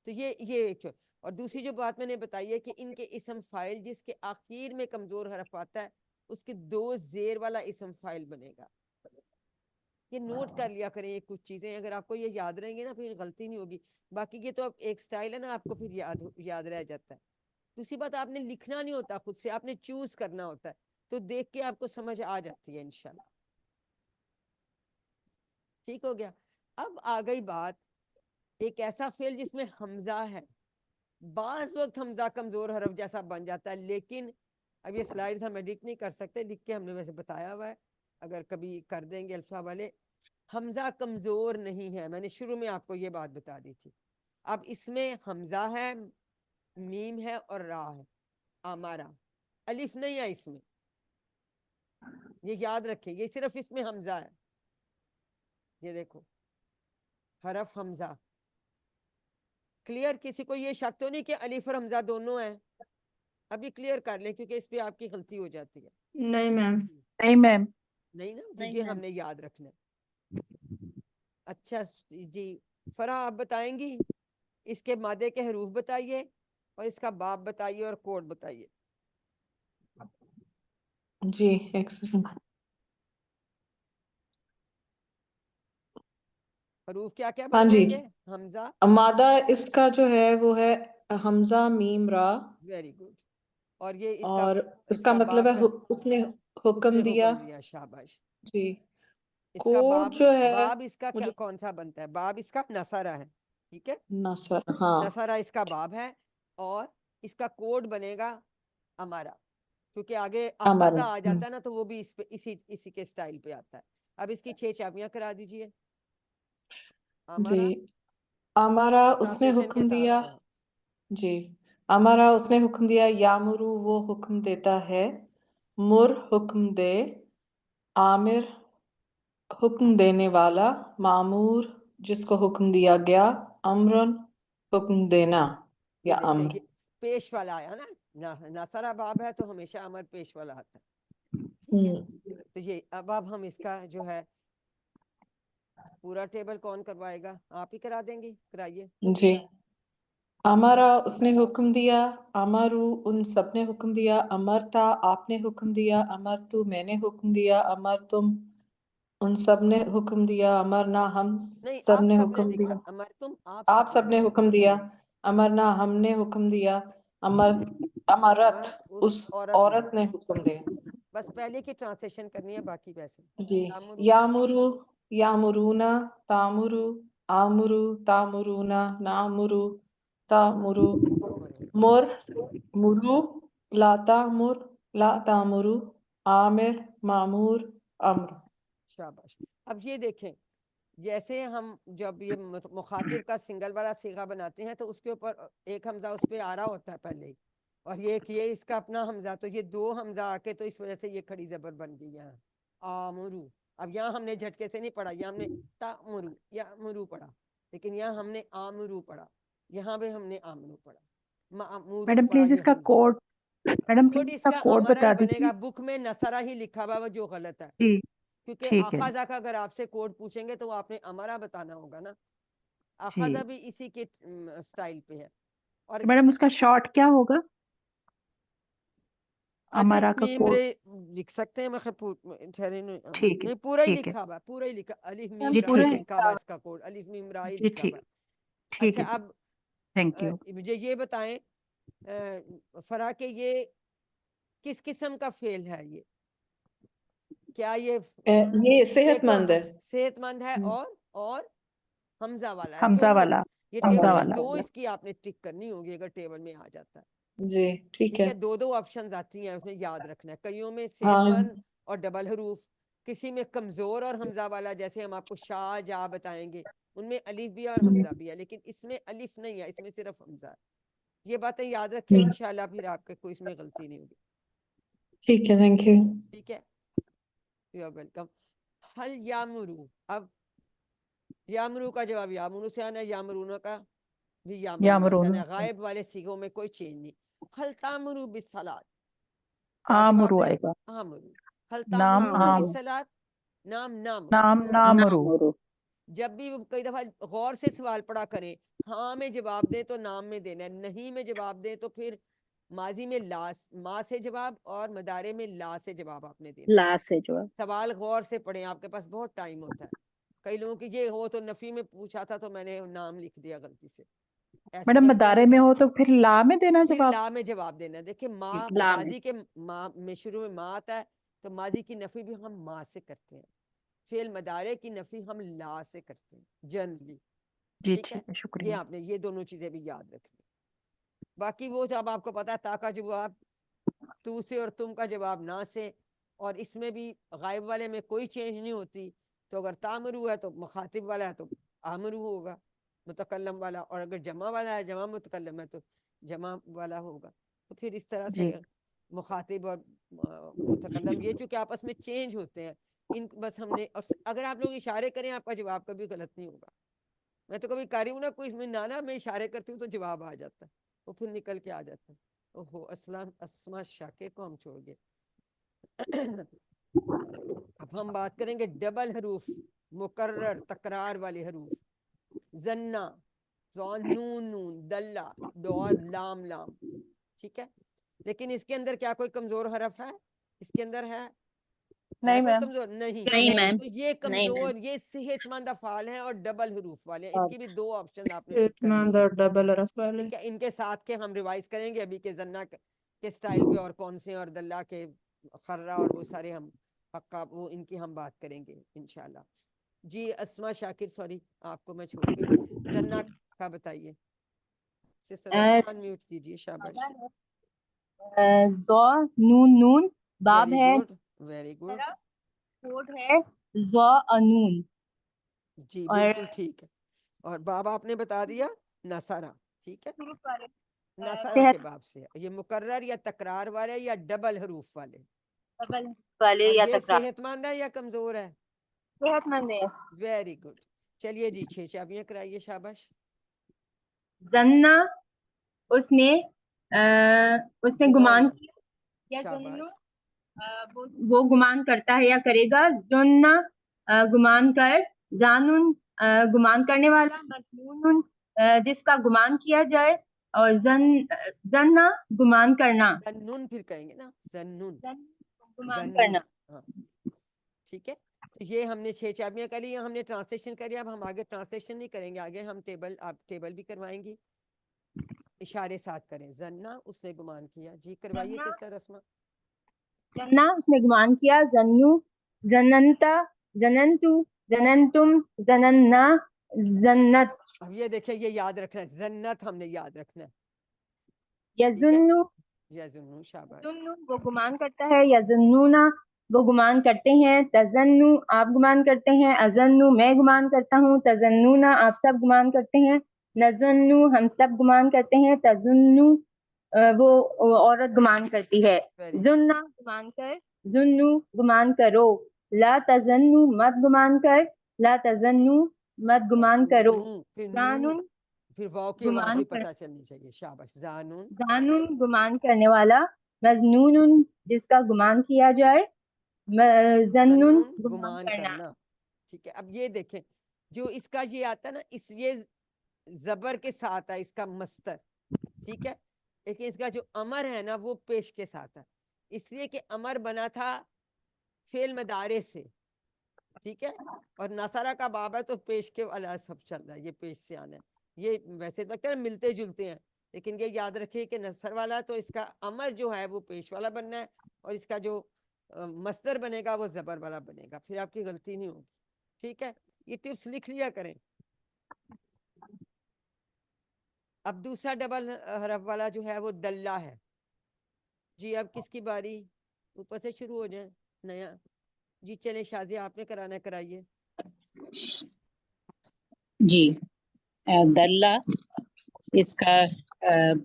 تو یہ ایک. اور دوسری جو بات میں نے بتائی ہے کہ ان کے اسم فائل جس کے آخر میں کمزور حرف آتا ہے اس کے 2 زیر والا اسم فائل بنے گا. یہ نوٹ کر لیا کریں یہ کچھ چیزیں، اگر آپ کو یہ یاد رہیں گے نا پھر غلطی نہیں ہوگی. باقی یہ تو اب ایک سٹائل ہے نا، آپ کو پھر یاد رہ جاتا ہے. دوسری بات، آپ نے لکھنا نہیں ہوتا خود سے، آپ نے چوز کرنا ہوتا ہے، تو دیکھ کے آپ کو سمجھ آ جاتی ہے انشاءاللہ. ٹھیک ہو گیا. اب آ گئی بات ایک ایسا فعل جس میں حمزہ ہے. بعض وقت حمزہ کمزور حرف جیسا بن جاتا ہے، لیکن اب یہ سلائیڈز ہم ایڈٹ نہیں کر سکتے، لکھ کے ہم نے ویسے بتایا ہوا ہے، اگر کبھی کر دیں گے الفا والے. حمزہ کمزور نہیں ہے، میں نے شروع میں آپ کو یہ بات بتا دی تھی. اب اس میں حمزہ ہے، میم ہے اور را ہے، آمارا الف نہیں ہے اس میں، یہ یاد رکھیں، یہ صرف اس میں حمزہ ہے. یہ دیکھو حرف حمزہ کلیئر. کسی کو یہ شک تو نہیں کہ الف اور حمزہ دونوں ہیں؟ ابھی کلیئر کر لیں کیونکہ اس پہ آپ کی غلطی ہو جاتی ہے. نہیں میم. نہیں میم. نہیں نا، کیونکہ ہم نے یاد رکھنا ہے. اچھا جی، فرح آپ بتائیں گی، اس کے مادے کے حروف بتائیے اور اس کا باب بتائیے اور کوڈ بتائیے. جی ایک سیکنڈ. حروف کیا کیا ہاں بن جی، جائیں گے؟ حمزہ. مادہ اس کا جو ہے وہ ہے حمزہ میم را، ویری گڈ. اور یہ اور اس اس کا کا مطلب باب ہے اس نے اس حکم نے دیا. حکم دیا. شاباش. جی. اس کا کوڈ باب جو ہے باب اس کا مجھے کون سا بنتا ہے؟ باب اس کا نصرہ ہے. ٹھیک ہے، نصر، ہاں نصرہ اس کا باب ہے. اور اس کا کوڈ بنے گا ہمارا، کیونکہ آگے امر. اخذہ آ جاتا ہے نا، تو وہ بھی اس پہ اسی کے سٹائل پہ آتا ہے. اب اس کی 6 چابیاں کرا دیجئے. جی. ہمارا ہمارا اس نے ٹرانسلیشن کے حکم ساتھ. دیا. ہاں. جی. ہمارا اس نے حکم دیا، یامرو وہ حکم دیتا ہے، مر حکم دے، عامر حکم دینے والا، معمور جس کو حکم دیا گیا، امرن حکم دینا یہ یا دیکھیں، امر. یہ پیش والا آیا نا، نصرہ باب ہے تو ہمیشہ امر پیش والا آتا ہے. ٹھیک ہے، تو یہ اب ہم اس کا جو ہے پورا ٹیبل کون کروائے گا؟ آپ ہی کرا دیں گی؟ کرائیے. جی. ہمارا اس نے حکم دیا، امرو ان سب نے حکم دیا، امرتا آپ نے حکم دیا، امرتو میں نے حکم دیا، امر تم ان سب نے حکم دیا، امرنا ہم نہیں، سب آپ نے سب نے حکم لکھا، دیا، امر تم آپ آپ سب نے حکم دیا، امرنا ہم نے حکم دیا، امرت اس اس عورت نے حکم دیا. بس پہلے کی ٹرانسلیشن کرنی ہے، باقی ویسے. جی. تامرو. یامرو یامرونا، تامرو آمرو تامرونا، نامرو تامرو، مر مرو لا تامر لا تامرو، عامر معمور امر. شاباش. اب یہ دیکھیں، جیسے ہم جب یہ مخاطب کا سنگل والا صیغہ بناتے ہیں تو اس کے اوپر ایک حمزہ اس پہ آ رہا ہوتا ہے پہلے ہی، اور یہ اس کا اپنا حمزہ، تو یہ 2 حمزہ آ کے تو اس وجہ سے یہ کھڑی زبر بن گئی یہاں آمرو. اب یہاں ہم نے جھٹکے سے نہیں پڑھا، یہاں ہم نے تامرو یا مرو پڑھا، لیکن یہاں ہم نے آمرو پڑھا، یہاں بھی ہم نے آمرو پڑھا. معمورو میڈم پڑھا. پلیز اس یہ کا حمزہ کوڈ، میڈم کوڈ پلیز اس اس کا کا کوڈ ہمارا بتا ہی بنے دیجیے. گا. بک میں نصرہ ہی لکھا ہوا وہ جو غلط ہے، جی کیونکہ ٹھیک ہے. اخذہ کا اگر آپ سے کوڈ پوچھیں گے تو وہ آپ نے امارا بتانا ہوگا نا. جی اخذہ بھی اسی کے سٹائل پہ ہے. اور میڈم اس کا شارٹ کیا ہوگا؟ الف ہمارا کا میم کوڈ. رے لکھ سکتے ہیں. میں ٹھہرے ٹھیک ہے نہیں، پورا ہی ٹھیک ہے. لکھا ہوا، پورا ہی لکھا، الف میم میم جی را ہی پورے ٹھیک ہے. لکھا ہوا، اس کا کوڈ الف میم را ہی جی لکھا ہوا ٹھیک ہے. ٹھیک اچھا، ہے جی. اب تھینک یو. مجھے یہ بتائیں فرا کہ یہ کس قسم کا فعل ہے؟ یہ کیا یہ یہ صحت ایک تو مند ہے. صحت مند ہے اور حمزہ والا ہے، حمزہ دونوں. والا. یہ حمزہ ٹیبل میں والا. 2 اس کی آپ نے ٹک کرنی ہوگی اگر ٹیبل میں آ جاتا ہے. جی ٹھیک ٹھیک ہے. ہے، 2 آپشنز آتی ہیں، اس میں یاد رکھنا ہے. کئیوں میں صحت ہاں مند اور ڈبل حروف، کسی میں کمزور اور حمزہ والا، جیسے ہم آپ کو شاہ جا بتائیں گے، ان میں الف بھی ہے اور حمزہ بھی ہے، لیکن اس میں الف نہیں ہے، اس میں صرف حمزہ ہے. یہ باتیں یاد رکھیں، انشاءاللہ پھر آپ کے کوئی اس میں غلطی نہیں ہوگی. ٹھیک ہے. Thank you. ٹھیک ہے، یو آر ویلکم. حل یامرو. اب یامرو کا جواب یامرو سے آنا ہے، یامرونہ کا بھی یامرونہ سے آنا یامرون. ہے. غائب والے سیغوں میں کوئی چینج نہیں. حل تامرو بالصلاۃ، کیا جواب آمرو دیں؟ آئے گا. آمرو. حل نام تامرون آم. بالصلاۃ، نام نامرو. نام نامرو. نامرو. جب بھی کئی دفعہ غور سے سوال پڑھا کریں، ہاں میں جواب دیں تو نام میں دینا ہے، نہیں میں جواب دیں تو پھر ماضی میں ما سے جواب اور مدارے میں لا سے جواب آپ نے دینا. لا سے جو ہے. سوال غور سے پڑھیں، آپ کے پاس بہت ٹائم ہوتا ہے. کئی لوگوں کی یہ ہو تو نفی میں پوچھا تھا تو میں نے نام لکھ دیا غلطی سے. ایسی میڈم غلطیاں مدارے نہیں میں کرنی. ہو تو پھر لا میں دینا پھر جواب. لا میں جواب دینا. دیکھیں ٹھیک. لا میں. ماضی کے ما میں شروع میں ما آتا ہے تو ماضی کی نفی بھی ہم ما سے کرتے ہیں. فعل مدارے کی نفی ہم لا سے کرتے ہیں جنرلی. جی ٹھیک ہے، ٹھیک ہے. یہ شکریہ. آپ نے یہ دونوں چیزیں بھی یاد رکھنی. باقی وہ جب آپ کو پتا ہے تا کا جواب تو سے اور تم کا جواب نہ سے، اور اس میں بھی غائب والے میں کوئی چینج نہیں ہوتی. تو اگر تامرو ہے تو مخاطب والا ہے تو آمرو ہوگا متکلم والا، اور اگر جمع والا ہے، جمع متکلم ہے تو جمع والا ہوگا. تو پھر اس طرح جی سے مخاطب اور متکلم یہ چونکہ آپس میں چینج ہوتے ہیں، ان بس ہم نے، اور اگر آپ لوگ اشارے کریں آپ کا جواب کبھی غلط نہیں ہوگا. میں تو کبھی کاری ہوں نا کوئی میں نانا میں اشارے کرتی ہوں تو جواب آ جاتا ہے، وہ پھر نکل کے آ جاتا ہے. اوہو، اسلام اسما شاکے کو ہم چھوڑ گئے. اب ہم بات کریں گے ڈبل حروف، مکرر تکرار والے حروف. زنا، زون، نون نون، دلہ، دور، لام لام. ٹھیک ہے، لیکن اس کے اندر کیا کوئی کمزور حرف ہے؟ اس کے اندر ہے نہیں کوئی میم، کمزور نہیں؟ نہیں میم، تو یہ نہیں میم، کمزور، یہ صحت مند افعال ہیں اور ڈبل حروف والے ہیں. اس کی بھی 2 آپشن آپ نے صحت ٹک کرنی مند ہے. اور ڈبل حرف والے. ٹھیک ہے، ان کے ساتھ کے ہم ریوائز کریں گے ابھی کہ زنا کے سٹائل پہ اور کون سے، اور دلہ کے خرہ اور وہ سارے ہم حقہ وہ ان کی ہم بات کریں گے انشاءاللہ. جی اسما شاکر، سوری آپ کو میں چھوڑ گئی. زنا کا بتائیے. سسٹر اسما میوٹ کیجیے. شاباش. زو نون نون باب ویری ہے. Good, very good. کوڈ ہے زو انون. جی اور بالکل ٹھیک ہے. اور باب آپ نے بتا دیا نصارہ. ٹھیک ہے، نصارہ کے صحت باب سے. یہ مکرر یا تکرار والے یا ڈبل حروف والے؟ ڈبل والے اور یا یہ تکرار. صحت مند ہے یا کمزور ہے؟ صحت مند ہے. Very good. چلیے جی 6 چابیاں کرائیے. شاباش. زنا اس نے گمان کیا یا شاباش. ظنو وہ گمان کرتا ہے یا کرے گا. زنا گمان کر. زانن گمان کرنے والا. مظنون جس کا گمان کیا جائے. اور زنا گمان کرنا. زنون پھر کہیں گے نا، زنون. گمان زنون. کرنا. ہاں ٹھیک ہے. تو یہ ہم نے 6 چابیاں کر لی. ہم نے ٹرانسلیشن کری. اب ہم آگے ٹرانسلیشن نہیں کریں گے. آگے ہم ٹیبل، آپ ٹیبل بھی کروائیں گی. اشارے ساتھ کریں. زنا اس نے گمان کیا. جی کروائیے سسٹر اسما. زنا اس نے گمان کیا. زنو زننتا زننتو زننتم زننا زنت. اب یہ دیکھیں، یہ یاد رکھنا ہے، زنت ہم نے یاد رکھنا ہے. یظنو یظنون. شاباش. یظنو وہ گمان کرتا ہے. یظنونا وہ گمان کرتے ہیں. تظنو آپ گمان کرتے ہیں. اظنو میں گمان کرتا ہوں. تظنونا آپ سب گمان کرتے ہیں. نظنو ہم سب گمان کرتے ہیں. تظنو وہ عورت گمان کرتی ہے. Very good. زنا گمان کر. زنو گمان کرو. لا تظنو مت گمان کر. لا تظنو مت گمان کرو. زنون. پھر نون، زانن پھر واو کی آواز گمان بھی کر. پتہ چلنی چاہیے. شاباش. زانون. زانن گمان کرنے والا. مظنون جس کا گمان کیا جائے. زنن زنون گمان گمان کرنا. کرنا. ٹھیک ہے. اب یہ دیکھیں، جو اس کا یہ آتا ہے نا، اس یہ زبر کے ساتھ ہے اس کا مستر. ٹھیک ہے. لیکن اس کا جو امر ہے نا وہ پیش کے ساتھ ہے. اس لیے کہ امر بنا تھا فعل مدارے سے. ٹھیک ہے. اور نصارہ کا باب ہے تو پیش کے والا سب چل رہا ہے. یہ پیش سے آنا ہے. یہ ویسے لگتا ہے ملتے جلتے ہیں، لیکن یہ یاد رکھیے کہ نصر والا تو اس کا امر جو ہے وہ پیش والا بننا ہے، اور اس کا جو مصدر بنے گا وہ زبر والا بنے گا. پھر آپ کی غلطی نہیں ہوگی. ٹھیک ہے. یہ ٹپس لکھ لیا کریں. اب دوسرا ڈبل حرف والا جو ہے وہ دلہ ہے. جی اب کس کی باری؟ اوپر سے شروع ہو جائیں نیا. جی چلیں شازیہ آپ نے کرانا کرائیے. جی دلہ اس کا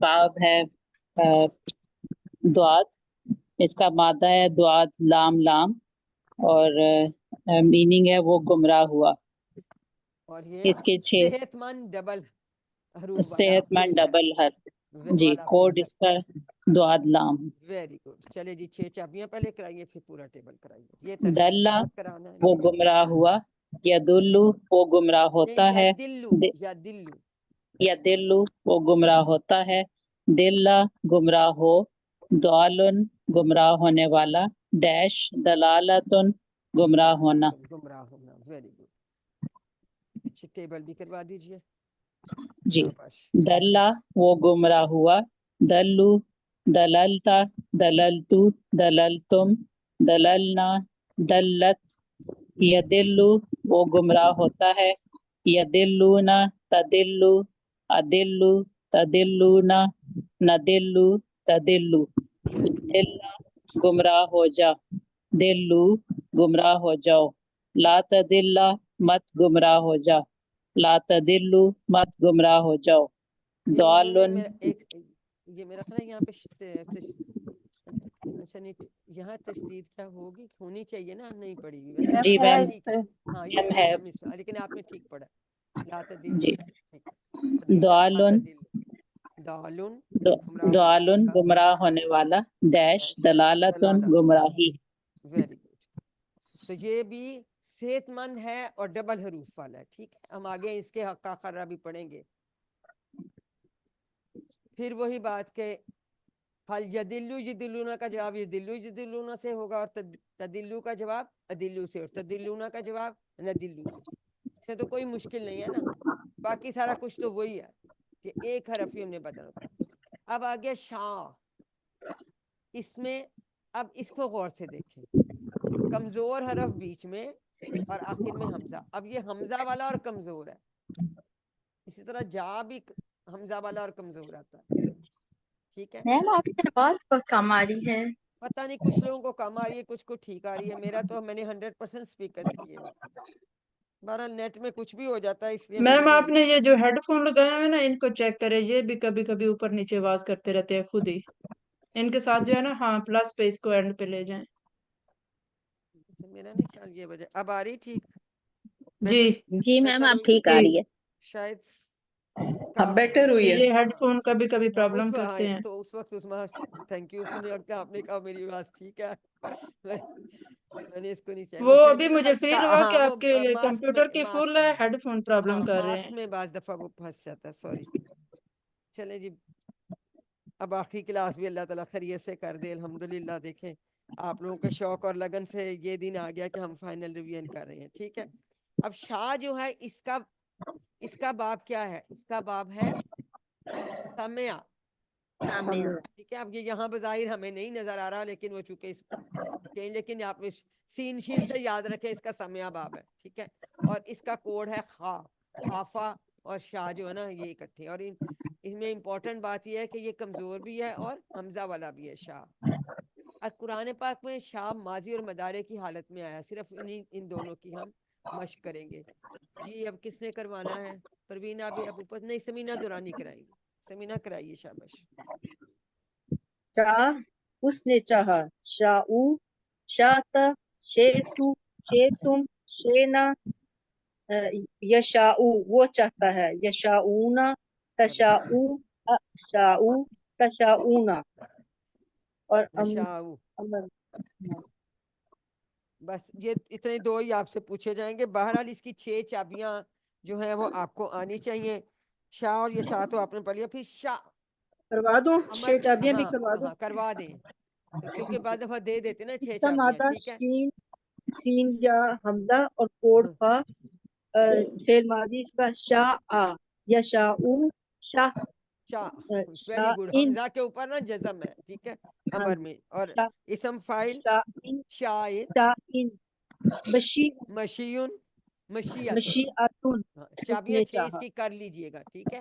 باب ہے دعات. اس کا مادہ ہے دعات لام لام، اور میننگ ہے وہ گمراہ ہوا. اور یہ اس کے 6 صحت مند ڈبل حروف والا صحت مند فعل ہے. ڈبل حرف. جی والا کوڈ فعل ہے. اس کا دعات لام. Very good. چلے جی 6 چابیاں پہلے کرائیے پھر پورا ٹیبل کرائیے. یہ ترتیب کے دلہ ساتھ کرانا ہے. وہ جی گمراہ ہوا. یدلو وہ گمراہ نہیں، ہوتا یا ہے. دلو، یا دلو. یدلو وہ گمراہ ہوتا ہے. دلہ گمراہ ہو. دعالن گمراہ ہونے والا. ڈیش دلالتن گمراہ ہونا. گمراہ ہونا. Very good. ٹیبل بھی کروا دیجئے. جی شاباش. دلہ وہ گمراہ ہوا. دلو دللتا دللتو دللتم دللنا دلت. یدلو وہ گمراہ ہوتا ہے. یدلونا تدلو ادلو تدلونا ندلو تدلو. دلہ گمراہ ہو جا. دلو گمراہ ہو جاؤ. لا تدلہ مت گمراہ ہو جا. لا تدلو مت گمراہ ہو جاؤ. یہ انہوں نے دعالن یہ میرا خیال ہے یہاں پہ اچھا نہیں، یہاں تشدید کیا ہوگی، ہونی چاہیے نا، نہیں پڑی ہوئی ویسے جی لکھا ہے میم ٹھیک ہے. ہاں یہ ہے. ایک مس، لیکن آپ نے ٹھیک پڑھا. لا تدلو. جی ٹھیک ہے. تدلہ نہ دعالن تدلو. دالن گمراہ ہونے دعالن والا. گمراہ ہونے والا. ڈیش دلالتن دلالت. گمراہی. Very good. تو یہ بھی صحت مند ہے اور ڈبل حروف والا ہے. ٹھیک ہے. ہم آگے اس کے حقہ خرہ بھی پڑھیں گے. پھر وہی بات کہ حل یدلو یدلونا کا جواب یدلو یدلونا سے ہوگا، اور تدلو کا جواب ادلو سے، اور تدلونا کا جواب ندلو سے. اس میں تو کوئی مشکل نہیں ہے نا، باقی سارا کچھ تو وہی ہے کہ ایک حرف ہی ہم نے بدل ہوتا ہے. اب آگے شاہ، اس میں اب اس کو غور سے دیکھیں، کمزور حرف بیچ میں اور آخر میں حمزہ. اب یہ حمزہ والا اور کمزور ہے. اسی طرح جا بھی حمزہ والا اور کمزور آتا ہے. ٹھیک ہے، میم آپ کی آواز بہت کم آ رہی ہے. پتہ نہیں کچھ لوگوں کو کم آ رہی ہے، کچھ کو ٹھیک آ رہی ہے. میرا تو میں نے 100% اسپیکرز کیے ہوئے. بہرحال نیٹ میں کچھ بھی ہو جاتا ہے، اس لیے مجھے میم بھی آپ نے یہ جو ہیڈ فون لگائے ہوئے نا ان کو چیک کرے، یہ بھی کبھی کبھی اوپر نیچے آواز کرتے رہتے ہیں خود ہی. ان کے ساتھ جو ہے نا ہاں پلس پہ اس کو اینڈ پہ لے جائیں. میرا نہیں خیال یہ وجہ. اب آ رہی ٹھیک جی جی میم بہتر آپ ہوئی؟ ٹھیک آ جی رہی ہے. شاید اب بیٹر ہوئی ہے. یہ ہیڈ فون کبھی کبھی ہاں اس پرابلم کرتے ہیں. تو اس وقت تھینک یو، اس نے کہا آپ نے کہا میری آواز ٹھیک ہے. میں نے اس کو نہیں چاہا. وہ شاید ابھی میرا مجھے فیل ہوا کہ ہاں وہ آپ کے ماسک میں کمپیوٹر کی فل ہے، ہیڈ فون پرابلم ہاں کر رہے ماسک ہیں. میں بعض دفعہ وہ پھنس جاتا ہے. سوری. چلے جی، اب آخری کلاس بھی اللہ تعالیٰ خیریت سے کر دے. الحمدللہ. دیکھیں آپ لوگوں کے شوق اور لگن سے یہ دن آ گیا کہ ہم فائنل ریویژن کر رہے ہیں. ٹھیک ہے، اب شاہ جو ہے اس کا باب کیا ہے؟ اس کا باب ہے سمع. ٹھیک ہے، اب یہ یہاں بظاہر ہمیں نہیں نظر آ رہا، لیکن وہ چونکہ لیکن آپ نے سین شین سے یاد رکھے اس کا سمع باب ہے. ٹھیک ہے، اور اس کا کوڈ ہے خا. خافا اور شاہ جو ہے نا یہ اکٹھے. اور اس میں امپورٹنٹ بات یہ ہے کہ یہ کمزور بھی ہے اور حمزہ والا بھی ہے شاہ. اور قرآن پاک میں شاہ ماضی اور مدارے کی حالت میں آیا. صرف ان دونوں کی ہم مشق کریں گے. جی اب کس نے کروانا ہے؟ پروین ابھی اب اوپر نہیں، سمینہ دورانی کرائیں گی. سمینہ کرائیے. شاباش. شاہ اس نے چاہا، شاؤ شاۃ، شیتو شیتم، شینا یشاؤ وہ چاہتا ہے، یشاؤنا تشاؤ شاؤ تشاؤنا. اور شاہ بس یہ اتنے دو ہی آپ سے پوچھے جائیں گے. بہرحال اس کی 6 چابیاں جو ہیں وہ آپ کو آنی چاہیے. شاہ اور یہ شاہ تو آپ نے پڑھ لیا. پھر شاہ کروا دوں، امر. 6 چابیاں بھی ہاں کروا دوں. ہاں کروا دیں، کیونکہ بعض دفعہ دے دیتے نا 6 سم چابیاں. آتا ٹھیک ہے، سین یا حمزہ اور کوڈ ہاں فا. فعل ماضی اس کا شاء یا شاؤ شاہ شاہ. Very good. شاء حمزہ کے اوپر نا جزم ہے. ٹھیک ہے، امر میں. اور اسم فاعل شاء شاعر، شاء بشی مشیون، مشیتن. مشیعتن ہاں، اس چابیاں نے 6 اس چاہا. کی کر لیجئے گا. ٹھیک ہے،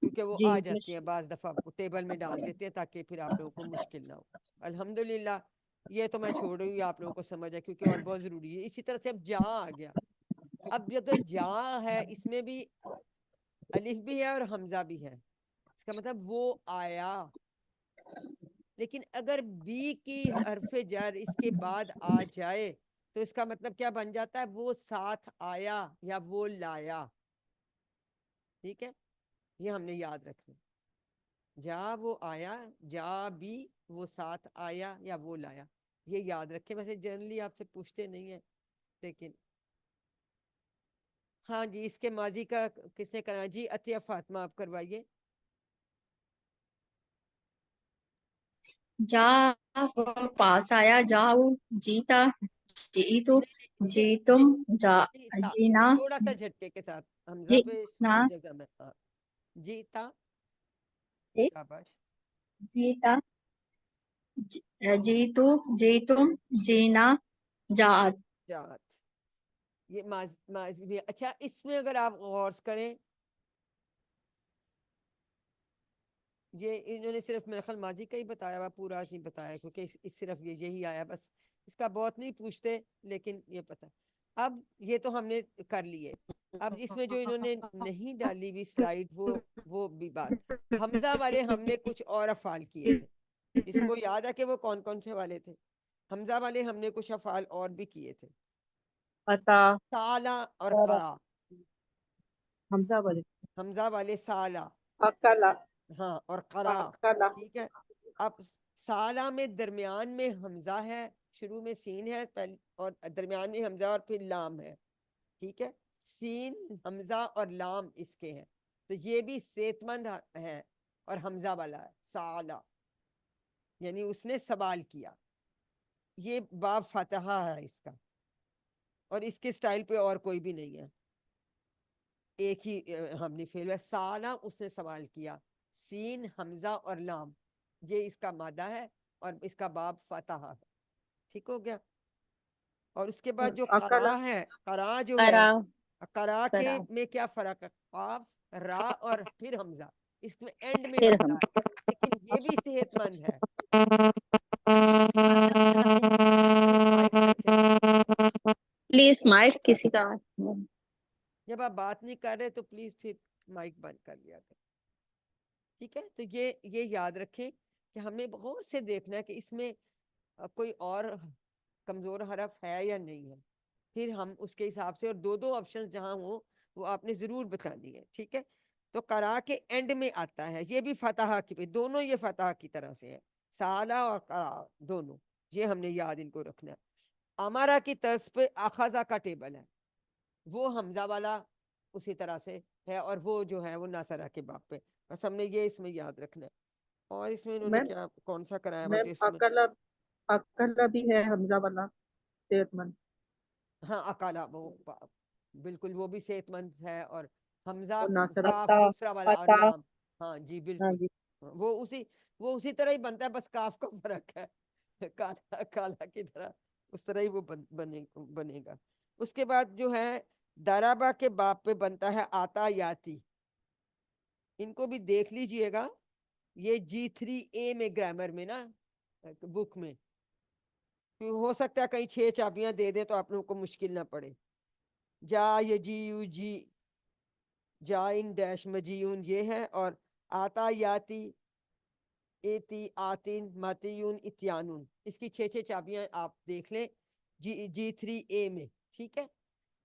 کیونکہ وہ جی آ جاتی ہیں بعض دفعہ ٹیبل میں ڈال دیتے ہیں تاکہ پھر آپ لوگوں کو مشکل نہ ہو. الحمدللہ یہ تو میں چھوڑ رہی ہوں آپ لوگوں کو سمجھ ہے، کیونکہ اور بہت ضروری ہے. اسی طرح سے اب جا آ گیا. اب اگر جا ہے اس میں بھی الف بھی ہے اور حمزہ بھی ہے. اس کا مطلب وہ آیا. لیکن اگر بی کی حرف جر اس کے بعد آ جائے تو اس کا مطلب کیا بن جاتا ہے؟ وہ ساتھ آیا یا وہ لایا. ٹھیک ہے، یہ ہم نے یاد رکھنا. جا وہ آیا، جا بھی وہ ساتھ آیا یا وہ لایا. یہ یاد رکھیں. ویسے جنرلی آپ سے پوچھتے نہیں ہیں، لیکن ہاں جی اس کے ماضی کا کس نے کرنا؟ جی عطیہ فاطمہ آپ کروائیے. جا وہ پاس آیا، جاؤ جیتا، جیتو جیتم، جا جیتا جینا تھوڑا سا جھٹکے کے ساتھ، حمزہ پہ جینا جزم ہے. ہاں جیتا. جی- شاباش. جیتا جیتو جیتم، جینا جات. جات. یہ ماضی بھی. اچھا اس میں اگر آپ غور کریں، یہ انہوں نے صرف میرے خیال ماضی کا ہی بتایا ہوا، پورا نہیں بتایا، کیونکہ صرف یہی آیا بس. اس کا بہت نہیں پوچھتے، لیکن یہ پتا. اب یہ تو ہم نے کر لیے. اب اس میں جو انہوں نے نہیں ڈالی بھی سلائیڈ وہ بھی بات. حمزہ والے ہم نے کچھ اور افعال کیے تھے. جس کو یاد ہے کہ وہ کون کون سے والے تھے؟ حمزہ والے ہم نے کچھ افعال اور بھی کیے تھے. عطا سالا اور اور قرا. حمزہ والے حمزہ والے سالا، اکلا ہاں، اور قرا. اکلا. ٹھیک ہے، اب سالہ میں درمیان میں حمزہ ہے، شروع میں سین ہے اور درمیان میں حمزہ اور پھر لام ہے. ٹھیک ہے، سین حمزہ اور لام اس کے ہیں، تو یہ بھی صحت مند ہے اور حمزہ والا ہے. سالہ. یعنی اس نے سوال کیا. یہ باب فتحہ ہے اس کا, اور اس کے سٹائل پہ اور کوئی بھی نہیں ہے, ایک ہی ہم نے فعل ہے. سالہ اس نے سوال کیا, سین حمزہ اور لام یہ اس کا مادہ ہے, اور اس کا باب فتحہ ہے. ٹھیک ہو گیا. اور اس کے بعد جو قرا ہے, قرا جو ہے, قرا کے قرا میں کیا فرق ہے؟ قاف را اور پھر حمزہ, اس میں اینڈ میں پھر حمزہ ہم ہے, لیکن یہ بھی صحت مند ہے. پلیز مائک کسی کا جب آپ بات نہیں کر رہے تو پلیز پھر مائک بند کر لیا کریں. ٹھیک ہے, تو یہ یاد رکھیں کہ ہمیں غور سے دیکھنا ہے کہ اس میں کوئی اور کمزور حرف ہے یا نہیں ہے, پھر ہم اس کے حساب سے, اور دو آپشن جہاں ہوں وہ آپ نے ضرور بتانی ہے. ٹھیک ہے, تو قرا کے اینڈ میں آتا ہے, یہ بھی فتح کی پہ, دونوں یہ فتح کی طرح سے ہے, سالہ اور قرا دونوں, یہ ہم نے یاد ان کو رکھنا ہے. امارا کی طرز پہ اخذا کا ٹیبل ہے, وہ حمزہ والا اسی طرح سے ہے, اور وہ جو ہے وہ ناصرہ کے باب پہ. بس ہم نے یہ اس میں یاد رکھنا ہے. اور اس میں انہوں نے میم کیا کون سا کرایا ہوا میم جس میں؟ اکلا بھی ہے حمزہ والا صحت مند. ہاں اکالا وہ بالکل وہ بھی صحت مند ہے, اور حمزہ اور ناصرہ کاف دوسرا والا اور لام, ہاں جی بالکل, وہ اسی طرح ہی بنتا ہے, بس کاف کا فرق ہے, کالا کالا کی طرح اس طرح ہی وہ بنے گا. اس کے بعد جو ہے دارابا کے باب پہ بنتا ہے آتا یاتی. ان کو بھی دیکھ لیجئے گا, یہ G3A میں گرامر میں نا بک میں, ہو سکتا ہے کہیں 6 چابیاں دے دیں تو آپ لوگوں کو مشکل نہ پڑے. جا یجیو جی, جائن ڈیش مجیون یہ ہے, اور آتا یاتی ایتی آتین ماتیون اتیانون, اس کی 6 چابیاں آپ دیکھ لیں G3A میں. ٹھیک ہے,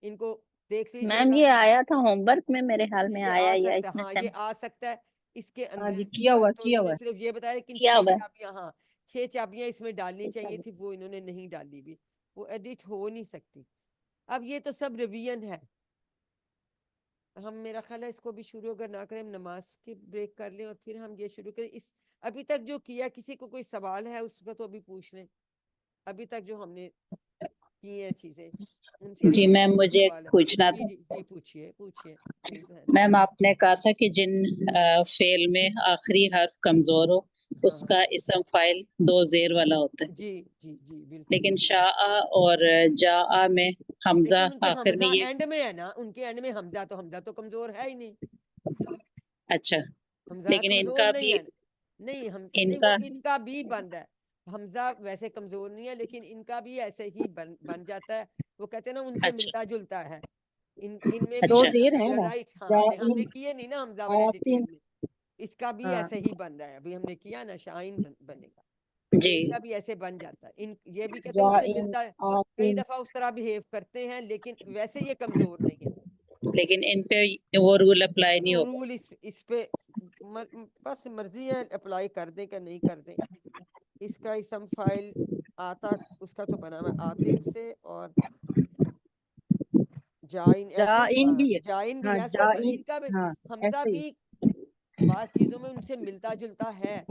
ان کو دیکھ لیجئے میم گا. یہ آیا تھا ہوم ورک میں میرے خیال میں یہ آیا آ یا سکتا ہے, اس میں ہاں یہ آ سکتا ہے اس کے ہاں جی اندر. کیا ہوا تو کیا انہوں ہوا نے ہے. صرف یہ بتایا, لیکن کیا 6 ہوا ہے چابیاں, ہاں 6 چابیاں اس میں ڈالنی چاہیے تھی, وہ انہوں نے نہیں ڈالی بھی, وہ ایڈٹ ہو نہیں سکتی. اب یہ تو سب ریویژن ہے, ہم میرا خیال ہے اس کو بھی شروع اگر نہ کریں, نماز کی بریک کر لیں اور پھر ہم یہ شروع کریں. اس ابھی تک جو کیا, کسی کو کوئی سوال ہے اس کا تو ابھی پوچھ لیں. ابھی تک جو ہم نے کی ہیں چیزیں ان سے جی ریلیٹڈ میم کوئی مجھے سوال ہے؟ پوچھنا جی تھا. جی پوچھیے پوچھیے. میم آپ نے کہا تھا کہ جن فعل میں آخری حرف کمزور ہو اس کا اسم فاعل 2 زیر والا ہوتا ہے, جی جی جی بالکل. لیکن شاء اور جاء میں حمزہ لیکن ان کے آخر میں حمزہ یہ. اینڈ میں ہے نا, ان کے اینڈ میں حمزہ تو کمزور ہے ہی نہیں. اچھا, حمزہ لیکن ان کمزور کا نہیں بھی ہے, نہیں ہم ان نہیں, وہ کا ان کا بھی بند ہے. حمزہ ویسے کمزور نہیں ہے, لیکن ان کا بھی ایسے ہی بن جاتا ہے. وہ کہتے ہیں نا ان سے اچھا ملتا جلتا ہے, ان میں بھی 2 اچھا زیر ہے نا. رائٹ. ہاں ہم نے جائن کیے نہیں نا حمزہ والے ڈیٹیل آتین. میں, اس کا بھی ہاں ایسے ہی بن رہا ہے, ابھی ہم نے کیا نا شاہین بنے گا, تو جی. ان کا بھی ایسے بن جاتا ہے. یہ بھی کہتے ہیں اس سے جائن ملتا ہے, کئی آتین. دفعہ اس طرح بہیو کرتے ہیں, لیکن ویسے یہ کمزور نہیں ہے. لیکن ان پہ وہ رول اپلائی نہیں ہوگا. رول اس پہ بس مرضی ہے, اپلائی کر دیں کہ نہیں کر دیں. اس کا اسم فائل آتا, اس کا تو بنا ہوا آتن سے, اور جائن ایسے, جائن بھی ہے. جائن بھی ہاں ایسے, جائن. ان کا بھی ہاں حمزہ ایسے ہی. بھی بعض چیزوں میں ان سے ملتا جلتا ہے,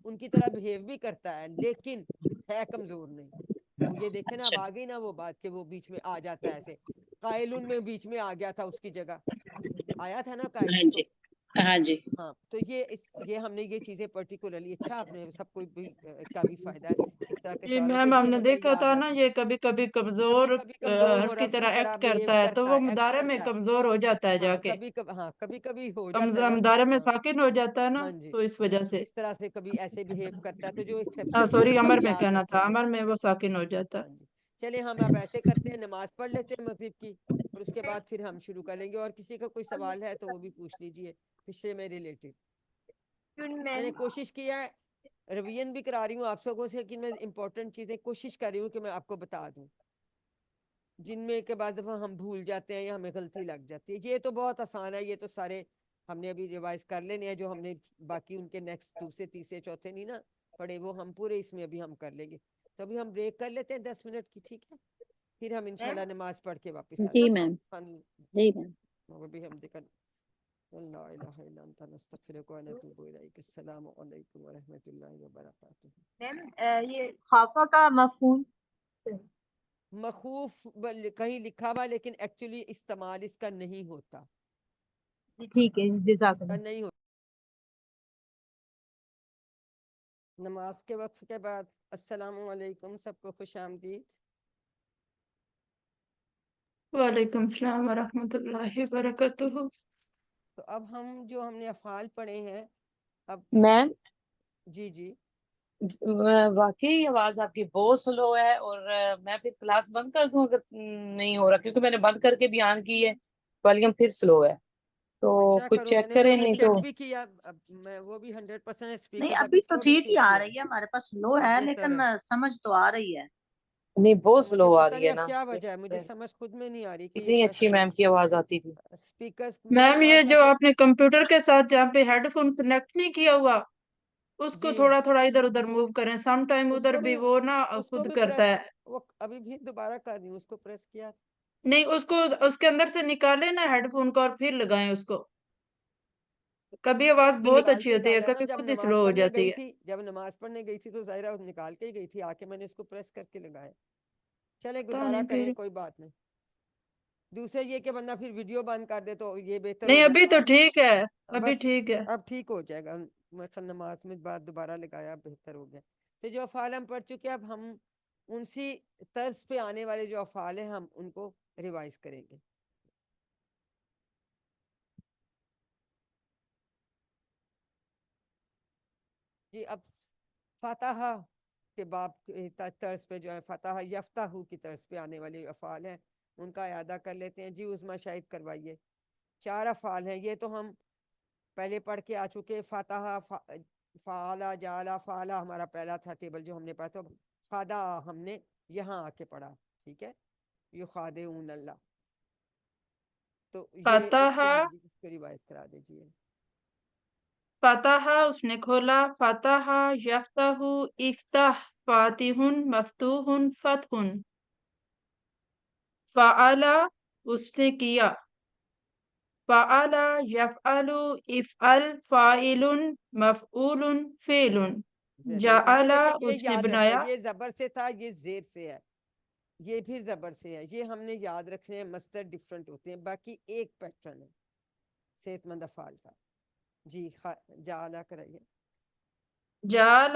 ان کی طرح بہیو بھی کرتا ہے, لیکن ہے کمزور نہیں. وہ یہ دیکھیں نا, اب اچھا. آ گئی نا وہ بات کہ وہ بیچ میں آ جاتا ہے ایسے. قائلون میں بیچ میں آ گیا تھا, اس کی جگہ آیا تھا نا ہاں قائلون. جی. تو ہاں جی. ہاں, تو یہ ہم نے یہ چیزیں پرٹیکولرلی, اچھا آپ نے سب کو بھی کا بھی فائدہ ہے اس طرح کے جی سوالوں کا, میم ہم یہ نے ہمیں دیکھا یاد تھا نا, رکھنا. یہ کبھی کبھی کمزور کبھی کبھی کمزور ہو حرف رہا کی ہے, اس کی طرح طرح ایکٹ بہیو کرتا ہے, تو کرتا وہ ہے, ایکٹ مدارے میں کرتا ہے. کمزور ہو جاتا ہے جا ہاں کے. ہاں کبھی کبھی ہو جاتا ہے. مدارے میں ہاں ساکن ہو جاتا ہے نا, ہاں جی, تو اس وجہ سے. اس طرح سے کبھی ایسے بہیو کرتا ہے, تو جو ایکسیپشن ہے سوری, اس کو امر میں یاد کہنا تھا, رکھیں گے. امر میں وہ ساکن ہو جاتا. ہاں جی, چلے ہم اب ایسے کرتے ہیں, نماز پڑھ لیتے ہیں مغرب کی, اور اس کے بعد پھر ہم شروع کر لیں گے. اور کسی کا کوئی سوال ہے تو وہ بھی پوچھ لیجئے پچھلے میں ریلیٹڈ. میں نے کوشش کیا ہے, ریویژن بھی کرا رہی ہوں آپ سبوں سے, کہ میں امپورٹنٹ چیزیں کوشش کر رہی ہوں کہ میں آپ کو بتا دوں, جن میں کے بعد دفعہ ہم بھول جاتے ہیں یا ہمیں غلطی لگ جاتی ہے. یہ تو بہت آسان ہے, یہ تو سارے ہم نے ابھی ریوائز کر لینے ہیں, جو ہم نے باقی ان کے نیکسٹ 2 سے 3 چوتھے نہیں نا پڑھے, وہ ہم پورے اس میں ابھی ہم کر لیں گے. تو ابھی ہم بریک کر لیتے ہیں 10 منٹ کی, ٹھیک ہے, پھر ہم انشاءاللہ نماز پڑھ کے واپس آتے جی ہیں. میم. ہاں جی میم. وہ بھی ہم دیکھ لا الہ الا انت نستغفرک و نتوب الیک. السلام علیکم ورحمۃ اللہ وبرکاتہ. میم یہ خافہ کا مفہوم مخوف کہیں لکھا ہوا لیکن ایکچولی استعمال اس کا نہیں ہوتا. ٹھیک ہے جزاک اس کا اللہ. نہیں ہوتا. نماز کے وقت کے بعد السلام علیکم، سب کو خوش آمدید. وعلیکم السلام ورحمۃ اللہ وبرکاتہ. تو اب ہم نے افعال پڑھے ہیں. اب میم جی جی واقعی آواز آپ کی بہت سلو ہے، اور میں پھر کلاس بند کر دوں اگر نہیں ہو رہا، کیونکہ میں نے بند کر کے بیان کی ہے، والیوم پھر سلو ہے، تو کیا کچھ کروں، میں چیک نے تو کریں. ابھی نہیں تو چیک بھی کیا. اب میں وہ بھی 100% نہیں اسپیکر اب ابھی اس تو کو بھی ٹھیک ہی ٹھیک آ کیا. رہی ہے، ہمارے پاس لو اب ہے بہتر لیکن ہے. سمجھ تو آ رہی ہے. نہیں بہت مجھے سلو آ پتہ رہی نہیں ہے اب نا. کیا وجہ ہے، مجھے سمجھ خود میں نہیں آ رہی کہ یہ اتنی کیا اچھی میم کی آواز آتی تھی. اسپیکرز. میم یہ جو آپ نے کمپیوٹر کے ساتھ جہاں پہ ہیڈ فون کنیکٹ نہیں کیا ہوا اس کو جی تھوڑا تھوڑا ادھر ادھر موو کریں، سم ٹائم اس ادھر کو بھی بھی وہ نا اس کو خود بھی کرتا پریس ہے. وہ ابھی بھی دوبارہ کر رہی ہوں، اس کو پریس کیا. نہیں اس کو اس کے اندر سے نکالے نا ہیڈ فون کو اور پھر لگائیں اس کو. کبھی آواز بہت نکال اچھی کے ہوتی ہے، ڈالا نا کبھی جب خود ہی نماز سلو ہو پڑھنے جاتی گئی ہے. تھی. جب نماز پڑھنے گئی تھی تو ظاہرہ نکال کے ہی گئی تھی، آ کے میں نے اس کو پریس کر کے لگایا. چلے پتا گزارا نہیں کریں، پھر. کوئی بات نہیں. دوسرے یہ کہ بندہ پھر ویڈیو بند کر دے تو یہ بہتر ہو نہیں جائے. ابھی تو نماز ٹھیک ہے، ابھی بس ٹھیک ہے. اب ٹھیک ہو جائے گا. میں نماز میں بعد دوبارہ لگایا، بہتر ہو گیا. تو جو افعال ہم پڑھ چکے، اب ہم انسی طرز پہ آنے والے جو افعال ہیں ہم ان کو ریوائز کریں گے. جی اب فاتحہ کے باب طرز پہ جو ہے فتح یفتح کی طرز پہ آنے والے افعال ہیں ان کا اعادہ کر لیتے ہیں. جی عظمیٰ شاہد کروائیے. 4 افعال ہیں، یہ تو ہم پہلے پڑھ کے آ چکے. فاتحہ، فعلا، جعلا، فعلا ہمارا پہلا تھا ٹیبل جو ہم نے پڑھا. تو خادا ہم نے یہاں آ کے پڑھا. ٹھیک ہے، یخادعون اللہ. تو یہ اس کو ریوائز کرا دیجیے. فتح اس نے کھولا، فتح یفتح افتح فاتح مفتوح فتح. فعل اس نے کیا، فعل یفعل افعل فاعل مفعول فعل. یہ جعل دیکھیں، یہ اس نے یاد رکھنا، بنایا. یہ زبر سے تھا، یہ زیر سے ہے، یہ بھی زبر سے ہے. یہ ہم نے یاد رکھنے ہیں. مصدر ڈیفرنٹ ہوتے ہیں، باقی ایک پیٹرن ہے صحت مند افعال کا. جی جعلا کرائیے. جعل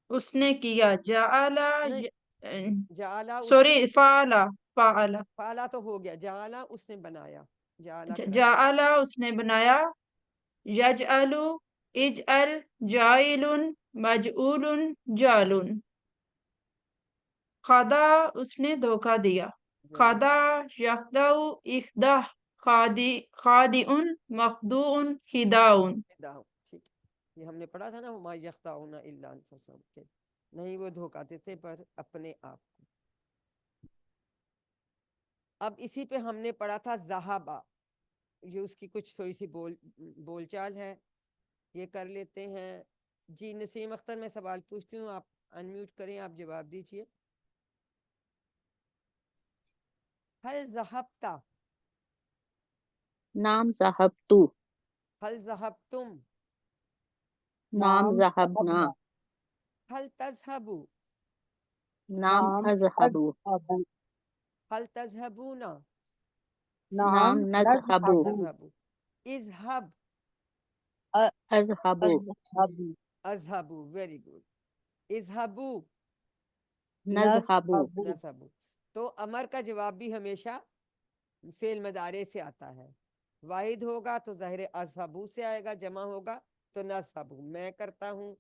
اس نے کیا، جعل نہیں، جعلا اس نے، سوری فعل فعل فعلا تو ہو گیا. جعلا اس نے بنایا. جعلا کرائیے. جعل اس نے بنایا. یجعل اجعل جائل مجعول جعل. خدا اس نے دھوکہ دیا، خدا یخدع اخدع خادع مخدوع خداع. ٹھیک ہے، یہ ہم نے پڑھا تھا نا، وما یخدعون الا انفسهم کے نہیں وہ دھوکہ دیتے پر اپنے آپ کو. اب اسی پہ ہم نے پڑھا تھا ذہابا. یہ اس کی کچھ تھوڑی سی بول چال ہے، یہ کر لیتے ہیں. جی نسیم اختر میں سوال پوچھتی ہوں، آپ انمیوٹ کریں، آپ جواب دیجئے. هل ذهبت، نام ذهبتو، هل ذهبتم، نام ذهبنا، هل تذهب، نام أذهب، هل تذهبون، نام نذهب، تذهب. اذهب، أذهب، اذهب. Very good. اذهبوا، نذهب. نذهب. تو امر کا جواب بھی ہمیشہ فعل مضارع سے آتا ہے. واحد ہوگا تو ظاہر اذهبوا سے آئے گا، جمع ہوگا تو نذهب، میں کرتا ہوں،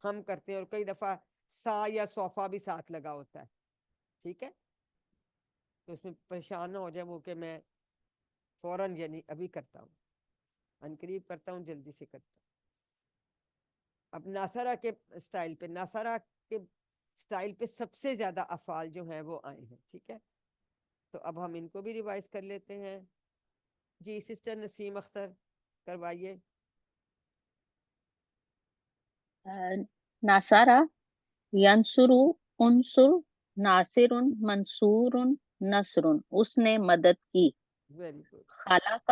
ہم کرتے ہیں. اور کئی دفعہ سا یا صوفہ بھی ساتھ لگا ہوتا ہے. ٹھیک ہے، تو اس میں پریشان نہ ہو جائے وہ کہ میں فوراً یعنی ابھی کرتا ہوں، عنقریب کرتا ہوں، جلدی سے کرتا ہوں. اب ناصرہ کے سٹائل پہ، ناصرہ کے سٹائل پہ سب سے زیادہ افعال جو ہیں وہ آئے ہیں. ٹھیک ہے، تو اب ہم ان کو بھی ریوائز کر لیتے ہیں. جی سسٹر نسیم اختر کروائیے. ناصر ینصر انصر ناصر منصور نصر، اس نے مدد کی. Very good. خلق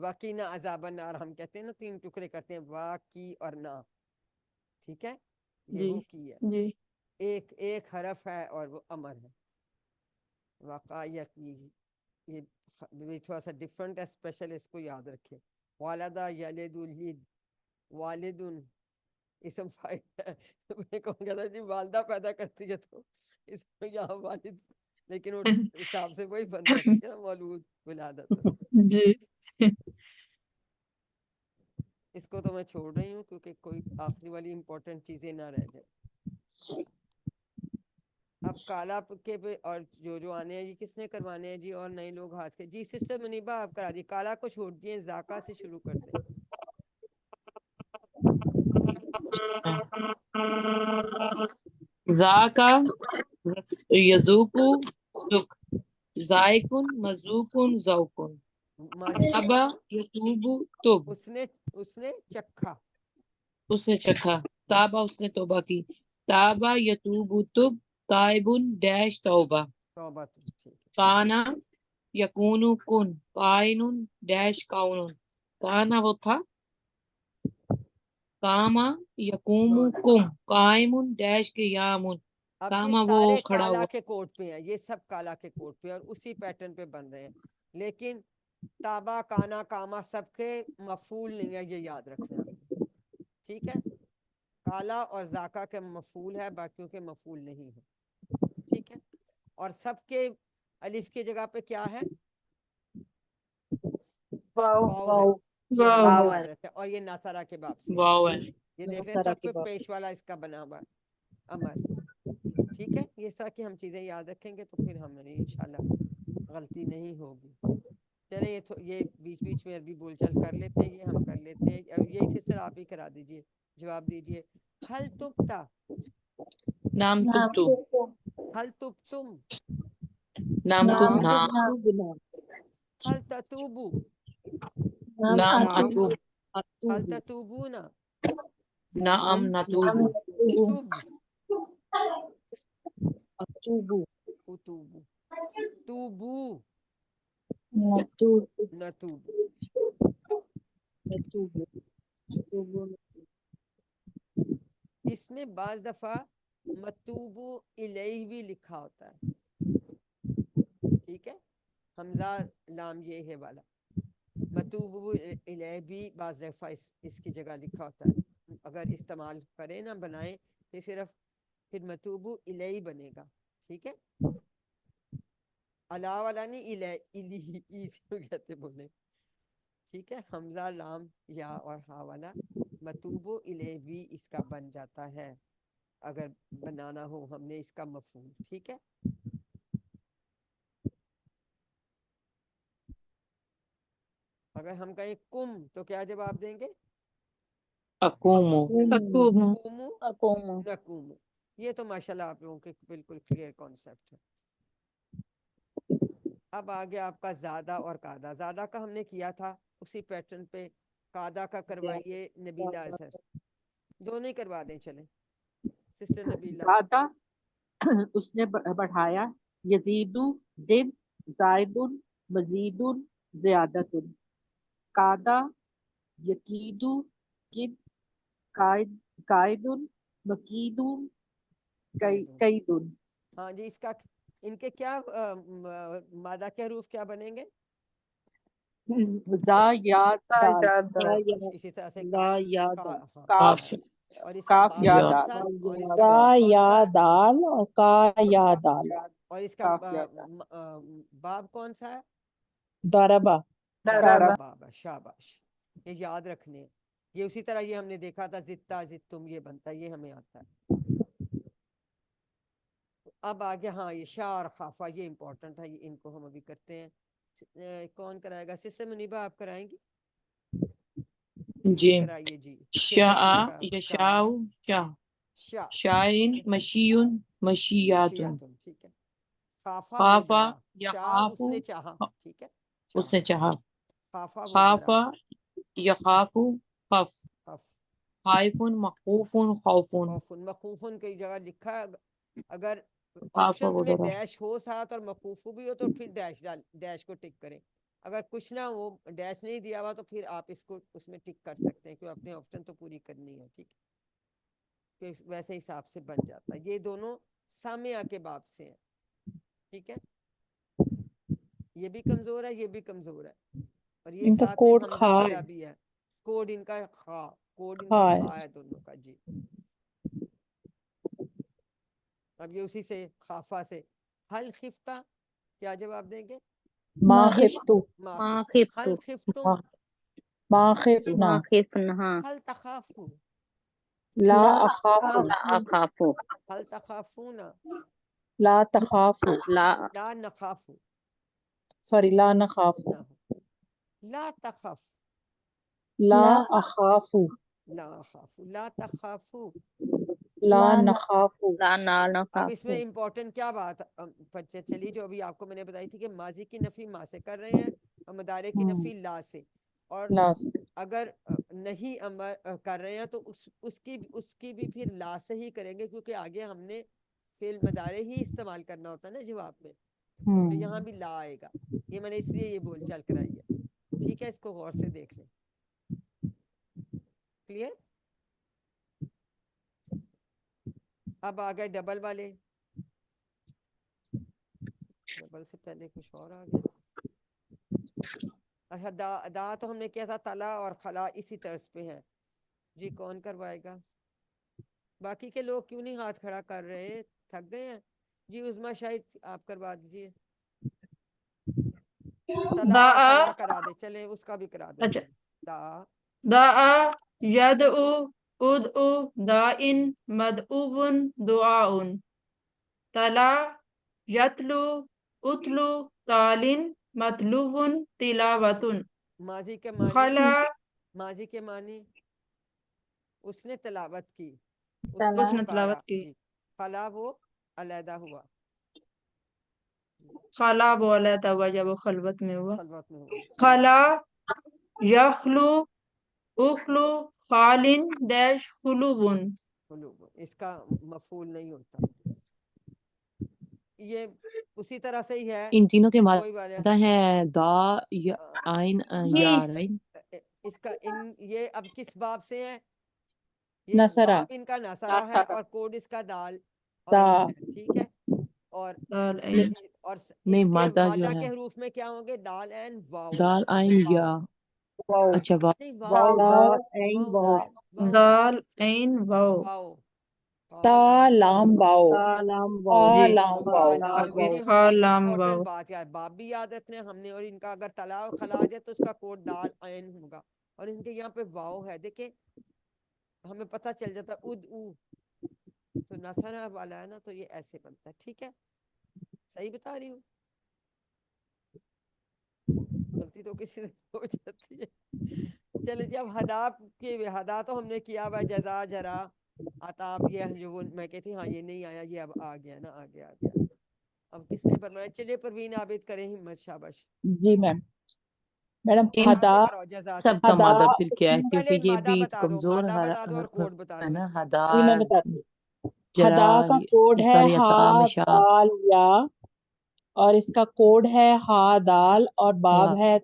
وقینا عذاب النار ہم کہتے ہیں نا، 3 ٹکڑے کرتے ہیں، وا کی اور نا، ٹھیک ہے، یہ جی وہ کی ہے، جی ایک حرف ہے اور وہ امر ہے، وقایہ کی، یہ تھوڑا سا ڈفرنٹ ہے، اسپیشل، اس کو یاد رکھیں، والدہ یلد الید، والدن اسم فاعل ہے، میں کہوں گا جی والدہ پیدا کرتی ہے تو اس میں یہاں والد، لیکن وہ حساب سے وہی بنتا ہے، ٹھیک ہے نا، مولود ولادت، جی اس کو تو میں چھوڑ رہی ہوں کیونکہ کوئی آخری والی امپورٹنٹ چیزیں نہ رہ جائیں۔ اب کالا کے پہ اور جو آنے ہیں جی، کس نے کروانے ہیں جی، اور نئے لوگ ہاتھ کے، جی سسٹر منیبا آپ کرا دی، کالا کو چھوڑ دیے، ذاکا سے شروع کرتے ہیں۔ ذاکا یذوقو ذک، ذائقن مذوقن ذوقن، ماضی میں ابا یتوبو تب، اس نے چکھا، اس نے چکھا، تابا اس نے توبہ کی، تابا یتوبو تب، تائبن ڈیش توبہ، توبہ تو ٹھیک ہے، کانا یکونو کن، کائنن ڈیش کاؤنن، کانا وہ تھا، کاما یقومو کم، قائمن ڈیش کے یامن، اب یہ کاما وہ سارے کھڑا کالا ہوا، کے کوٹ پہ ہیں، یہ سب کالا کے کوٹ پہ اور اسی پیٹرن پہ بن رہے ہیں، لیکن تابا، کانا، کاما سب کے مفعول نہیں ہے، یہ یاد رکھنا ہے آپ نے، ٹھیک ہے، کالا اور ذاکا کے مفعول ہے، باقیوں کے مفعول نہیں ہے، ٹھیک ہے، اور سب کے الف کی جگہ پہ کیا ہے، واو ہے، یہ ہم نے واو یاد رکھا، اور یہ ناصرہ کے باب سے ہے، واو ہے، یہ دیکھ رہے ہیں سب پہ پیش والا اس کا بنا ہوا امر، ٹھیک ہے، یہ سب کی ہم چیزیں یاد رکھیں گے تو پھر ہمیں انشاءاللہ غلطی نہیں ہوگی۔ چلیں یہ بیچ بیچ میں عربی بول چل کر لیتے ہیں، یہ ہم کر لیتے ہیں، یہی سلسلہ آپ ہی کرا دیجئے، جواب دیجئے، حل تبتا، نام تبتو، حل تبتم، نام تبنا، حل تتوبو، نام اتوب، حل تتوبون، نعم نتوبو، تب، اتوبو، اتوبو، توبو، نتوبو، نتوبو، نتوبو، نتوبو، اس میں بعض دفعہ متوبو الیہ بھی لکھا ہوتا ہے، ٹھیک ہے، حمزہ لام یہ ہے والا، متوبو الیہ بھی بعض دفعہ اس کی جگہ لکھا ہوتا ہے، اگر استعمال کریں نہ بنائیں تو صرف پھر متوبو الیہ بنے گا، ٹھیک ہے، علا والا نہیں، الیہ، ای سے کہتے بولے، ٹھیک ہے، حمزہ لام یا اور ہا والا متوبو الیہ بھی اس کا بن جاتا ہے، اگر بنانا ہو ہم نے اس کا مفعول، ٹھیک ہے، اگر ہم کہیں کم تو کیا جواب دیں گے، اقومو، اقوم قومو، اقومو، نقومو، یہ تو ماشاءاللہ آپ لوگوں کے بالکل کلیئر کانسیپٹ ہے۔ اب آگے آپ کا زادہ اور قادہ، زادہ کا ہم نے کیا تھا اسی پیٹرن پہ، قادہ کا کروائیے نبیلہ اظہر، دونوں ہی کروا دیں، چلیں سسٹر نبیلہ، زیادہ اس نے بڑھایا، یزیدو زد، زائدن مزیدن زیادتن، قادہ یکیدو کد، قائدن مکیدن قیدن، ہاں جی، اس کا ان کے کیا مادہ کے حروف کیا بنیں گے، زا یا دال، اسی طرح سے لا یا دال، ہاں، کاف اور اس کا کاف باب یا کون دال، سا، اور اس کا کا باب کون یا سا، دال اور کا یا دال، اور اس کا کاف یا دال، باب کون سا ہے، داربا، ضربہ باب ہے، شاباش، یہ یاد رکھنے ہیں، یہ اسی طرح یہ ہم نے دیکھا تھا، زدتا زدتم یہ بنتا ہے، یہ ہمیں آتا ہے۔ اب آگے ہاں یہ شاء اور خافہ، یہ امپورٹنٹ ہے، یہ ان کو ہم ابھی کرتے ہیں، کون کرائے گا، سسٹر منیبہ آپ کرائیں گی، جی، کرائیے جی، شاء یشاء، شاء، شاء، شائن مشیون مشیاتن، مشیاتن، ٹھیک ہے، خافہ وہ خافا ڈرا، شاء اس یخافو، نے چاہا، ٹھیک ہے، اس نے چاہا، خافہ وہ ڈرا، خافا یخافو خف، خف، خائفن مخوفن خوفن، خوفن، مخوفن کی جگہ لکھا ہے، اگر خافا آپشنز وہ میں ڈرا، ڈیش ہو ساتھ اور مخوفو بھی ہو تو پھر ڈیش کو ٹک کریں، اگر کچھ نہ وہ ڈیش نہیں دیا ہوا تو پھر آپ اس کو اس میں ٹک کر سکتے ہیں، کیوں اپنے آپشن تو پوری کرنی ہے، ٹھیک ہے، کہ ویسے حساب سے بن جاتا ہے۔ یہ دونوں سامعہ کے باب سے ہیں، ٹھیک ہے، یہ بھی کمزور ہے، یہ بھی کمزور ہے، اور یہ ان کا ساتھ میں کوڈ حمزہ کھا ہے، والا بھی ہے، کوڈ ان کا خا، کوڈ ان کا کھا ہے۔ خا ہے دونوں کا، جی۔ اب یہ اسی سے خافہ سے حل خفتہ کیا جواب دیں گے؟ ما خفتو، ما ما خفتم، حل خفتو خفتم، ما خفنا، ما خفنہا حل تخافو، لا اخافو، لا اخافو حل تخافون، لا تخافو، لا لا نخافو، سوری لا نخافو، نہ لا تخف، لا اخافو، لا اخافو، لا تخافو۔ لا نخافو۔ لا نا اب اس میں نخافو امپورٹنٹ کیا بات چلی جو ابھی آپ کو میں نے بتائی تھی کہ ماضی کی نفی ما سے کر رہے ہیں اور مضارع کی نفی لا سے، اور لا سے، اگر نہیں امر کر رہے ہیں تو اس کی بھی پھر لا سے ہی کریں گے، کیونکہ آگے ہم نے فعل مضارع ہی استعمال کرنا ہوتا ہے نا جواب میں، تو یہاں بھی لا آئے گا، یہ میں نے اس لیے یہ بول چال کرائی ہے، ٹھیک ہے، اس کو غور سے دیکھ لیں، کلیئر؟ اب آ گئے ڈبل والے، ڈبل سے پہلے کچھ اور آ گیا، اچھا دا تو ہم نے کیا تھا تلا اور خلا اسی طرز پہ ہے، جی کون کروائے گا؟ باقی کے لوگ کیوں نہیں ہاتھ کھڑا کر رہے، تھک گئے ہیں؟ جی عظما شاید آپ کروا دیجیے، تلا اور دعا، خلا کرا دے، چلے اس کا بھی کرا دیں اچھا، گے، دا دعا یدعو ادعو دائن مدعو دعاء، تلا یتلو اتلو تالن مطلوب تلاوت، ماضی کے معنی، خلا ماضی کے معنی اس نے تلاوت کی، اس نے پڑھا، تلاوت کی، جی، خلا وہ علیحدہ ہوا، خلا بولا تھا ہوا جب وہ خلوت میں ہوا، خلوت میں ہوا، خلا یخلو اخلو خالن ڈیش خلوبن، قلوب، اس کا مفعول نہیں ہوتا، یہ اسی طرح سے ہی ہے، ان تینوں کے کوئی بات مادہ ہے دا یا عین یا رائن، اس کا یہ اب کس باب سے ہے؟ یہ نصرہ، باب ان کا نصرہ ہے اور کوڈ اس کا دال اور دا، عین ہے، ٹھیک ہے، اور دال عین، اور نہیں اس کے مادہ جو مادہ ہے کے حروف میں کیا ہوں گے؟ دال این واؤ، دال عین یا، واو اچھا واو، نہیں واو واؤ، دا واو، عین واؤ واو نہیں، واؤ نہیں، دال عین واو، واؤ، تا لام واو، سلام تا واو جی، لام واو، لام لام واو یہ خا ایک لام امپورٹنٹ واو، بات ہے، باب بھی یاد رکھنا ہے ہم نے، اور ان کا اگر تلا اور خلا آ جائے تو اس کا کوڈ دال عین ہوگا، اور ان کے یہاں پہ واؤ ہے، دیکھیں ہمیں پتہ چل جاتا اد او، تو نصر والا ہے نا، تو یہ ایسے بنتا ہے، ٹھیک ہے، صحیح بتا رہی ہوں؟ غلطی تو کسی سے ہو جاتی ہے، چلے جی، اب ہدا کے ہدا تو ہم نے کیا ہوا، جزا جرا عطاب، یہ جو وہ میں کہتی ہاں یہ نہیں آیا، یہ اب آ گیا نا، آ گیا، اب کس نے بنایا؟ چلیے پروین عابد کریں ہمت، شاباش، جی میم، میڈم ان جزا ہدا، سے کراؤ، جزا سے، سب کا ہدا، مادہ پھر کیا ہے، پہلے کیونکہ یہ مادہ بھی بتا دو، کمزور مادہ بتا دو اور کوڈ بتا ہے دو نا، اس کا، ہدا جی میں بتاتی ہوں، جرا، ہدا کا کوڈ ہے سوری ہا عطا مشا، دال یا، اور اس کا کوڈ ہے ہا دال اور باب ہے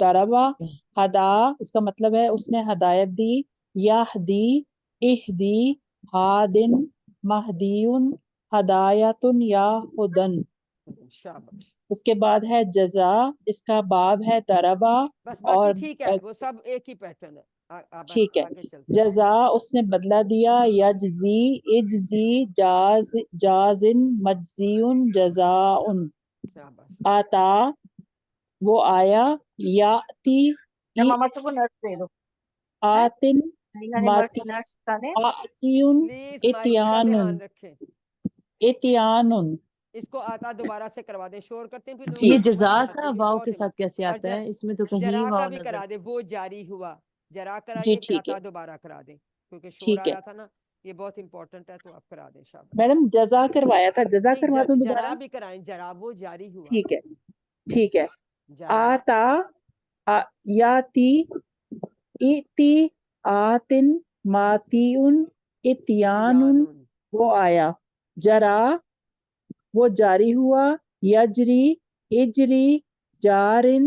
دربا، ہدا اس کا مطلب ہے اس نے ہدایت دی، یہدی، اہدی، ہادن، مہدیون، ہدایتن یا ہدن، شاباش، اس کے بعد ہے جزا، اس کا باب ہے دربا، بس باقی اور ٹھیک ہے، وہ سب ایک ہی پیٹرن ہے، اب ٹھیک ہے، آگے چلتے ہیں، جزا اس نے بدلہ دیا، یجزی، اجزی، جازن، مجزیون، جزاؤن، شاباش، آتا وہ آیا، یاتی، ماما کو نٹس دے دو، آتن، ماتی، نٹس کھانے، آتیون، پلیز مائکس کا اتیانن، دھیان رکھیں، اتیانن، اس کو آتا دوبارہ سے کروا دیں، شور کرتے ہیں پھر لوگوں جی کو یہ سمجھ جزا نہیں آتی، کا یہ واو بہت کے ساتھ کیسے اور آتا ہے؟ اس میں تو کہیں جرا کا واو بھی نظر، کرا دیں، وہ جاری ہوا، جرا جی کرائیے پھر ٹھیک ہے، آتا دوبارہ کرا دیں، کیونکہ شور ٹھیک آ ہے، رہا تھا نا، یہ بہت امپورٹنٹ ہے، تو آپ کرا دیں، شاباش، میڈم جزا کروایا تھا، جزا نہیں کروا دوں دوبارہ، جرا بھی کرائیں، جرا وہ جاری ہوا، ٹھیک ہے، ٹھیک ہے، جرا، آتا، یاتی، ایتی، آتن، ماتیون، اتیانن، اتیانن، وہ آیا، جرا شاباش، وہ جاری ہوا، یجری، اجری، جارن،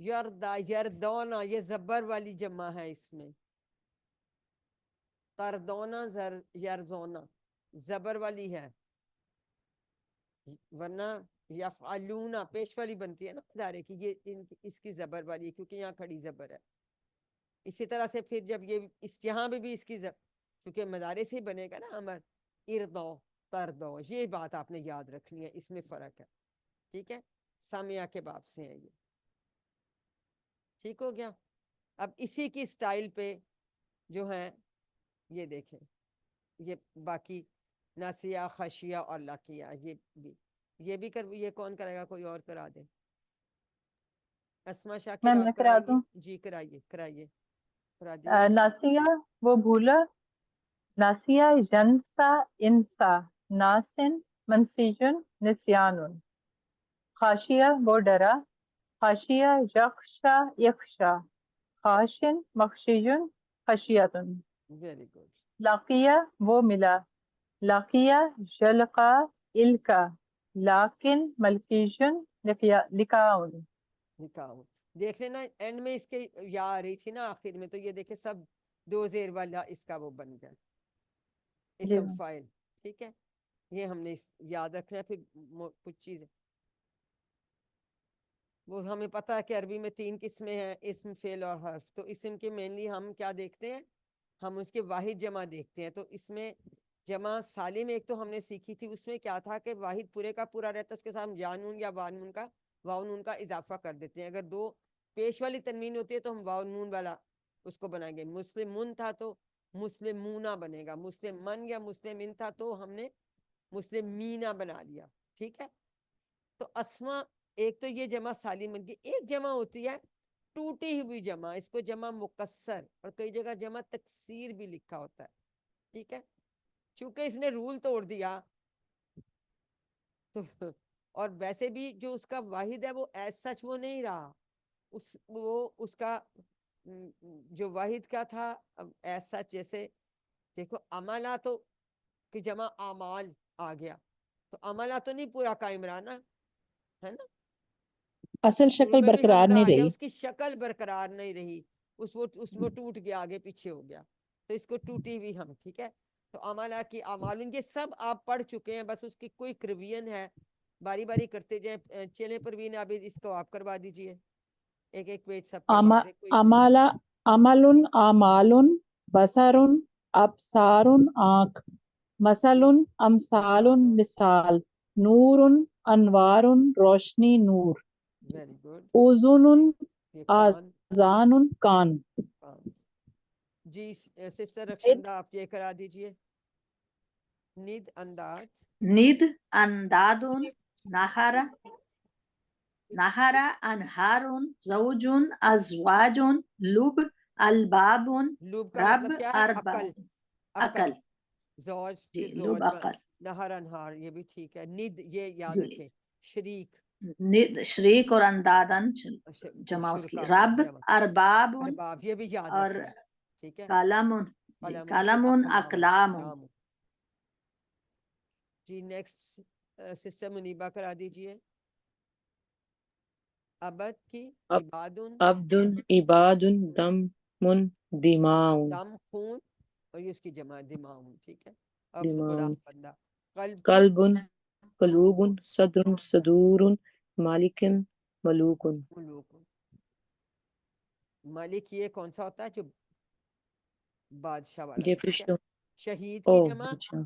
یردا یردونا یہ زبر والی جمع ہے اس میں. تردونا یرزونا زبر والی ہے, ورنہ یفعلونا پیش والی بنتی ہے نا ادارے کی, یہ اس کی زبر والی ہے کیونکہ یہاں کھڑی زبر ہے. اسی طرح سے پھر جب یہ یہاں بھی اس کی کیونکہ مدارے سے بنے گا نا امر, اردو تردو, یہ بات آپ نے یاد رکھنی ہے, اس میں فرق ہے. ٹھیک ہے, سامیہ کے باب سے ہے یہ. ٹھیک ہو گیا. اب اسی کی سٹائل پہ جو ہے یہ دیکھیں, یہ باقی ناسیہ خشیہ اور لاقیہ یہ بھی یہ کون کرے گا, کوئی اور کرا دے. اسما شاکر میں آپ کرا کرائیں گی؟ دوں. جی کرائیے کرا دیجیے. ناسیہ وہ بھولا, ناسیہ ینسا انسا, ناسن منسیجن نسیانن. خاشیہ وہ ڈرا, خاشیہ یخشا یخشا, خاشن مخشیجن خشیتن. Very good. لاقیہ وہ ملا, لاقیہ یلقا الکا, لاکن ملکیجن لکاؤن. نکاح دیکھ لینا اینڈ میں اس کے یا آ رہی تھی نا آخر میں, تو یہ دیکھیں سب دو زیر والا اس کا وہ بن گیا جی اسم فائل. ٹھیک ہے, یہ ہم نے یاد رکھنا ہے. پھر کچھ چیزیں وہ ہمیں پتا ہے کہ عربی میں 3 قسمیں ہیں, اسم فعل اور حرف. تو اسم کے مینلی ہم کیا دیکھتے ہیں, ہم اس کے واحد جمع دیکھتے ہیں. تو اس میں جمع سالم ایک تو ہم نے سیکھی تھی, اس میں کیا تھا کہ واحد پورے کا پورا رہتا ہے, اس کے ساتھ جانون یا وانون کا واؤن کا اضافہ کر دیتے ہیں. اگر 2 پیش والی تنوین ہوتی ہے تو ہم واؤن والا اس کو بنائیں گے. مسلمون تھا تو مسلمونہ بنے گا, مسلم من یا مسلمین تھا تو ہم نے مسلمینہ بنا لیا. ٹھیک ہے, تو اسما ایک تو یہ جمع سالم بن گئی. ایک جمع ہوتی ہے ٹوٹی ہوئی جمع, اس کو جمع مکسر اور کئی جگہ جمع تکسیر بھی لکھا ہوتا ہے. ٹھیک ہے, چونکہ اس نے رول توڑ دیا تو اور ویسے بھی جو اس کا واحد ہے وہ ایز سچ وہ نہیں رہا, اس کا جو واحد کا تھا ایز سچ, جیسے دیکھو عملہ تو کہ جمع اعمال آ گیا, تو عملہ تو نہیں پورا قائم رہا نا, ہے نا. اصل نون شکل میں بھی برقرار حمزہ نہیں آ گیا, رہی. اس کی شکل برقرار نہیں رہی, اس میں ٹوٹ گیا, آگے پیچھے ہو گیا, تو اس کو ٹوٹی ہوئی ہم. ٹھیک ہے, تو عملہ کی اعمال یہ سب آپ پڑھ چکے ہیں, بس اس کی کوئی ریویژن ہے, باری باری کرتے جائیں. چلیں پروین ابھی اس کو آپ کروا دیجئے, ایک پیج سب کروا دیں. کوئی عمل اعمال, بصر ابصار آنکھ, مثل امثال مثال, نور انوار روشنی نور, ویری گڈ. اذن یہ کان آذان کان. جی سسٹر رخشندہ آپ یہ کرا دیجئے. ند انداز, ند اندادن نہر نہر انہارن زوجن ازواجن لب البابن لوب کا رب مطلب کیا ہے, ارباب عقل. عقل. زوج جی کے لب زوج عقل. نہر انہار, یہ بھی ٹھیک ہے. ند یہ یاد جی رکھیں, شریک ند شریک اور اندادن جمع اس کی. شرکا رب جمع, اربابن ارباب یہ بھی یاد اور رکھنا ہے. ٹھیک ہے, کلمن. جی قلم کلمن اقلام. اقلام. جی نیکسٹ سسٹر منیبہ کرا دیجئے. عبد کی عبادن, عبد عباد دم دماء دم خون, اور یہ اس کی جمع دماؤن. ٹھیک ہے, عبد دماء. غلام بندہ. قلب کی قلب قلوب صدر صدور مالک ملوک. ملوک. مالک یہ کون سا ہوتا ہے, جو بادشاہ والا. یہ ٹھیک ہے, فرشتوں. شہید او کی جمع, اچھا,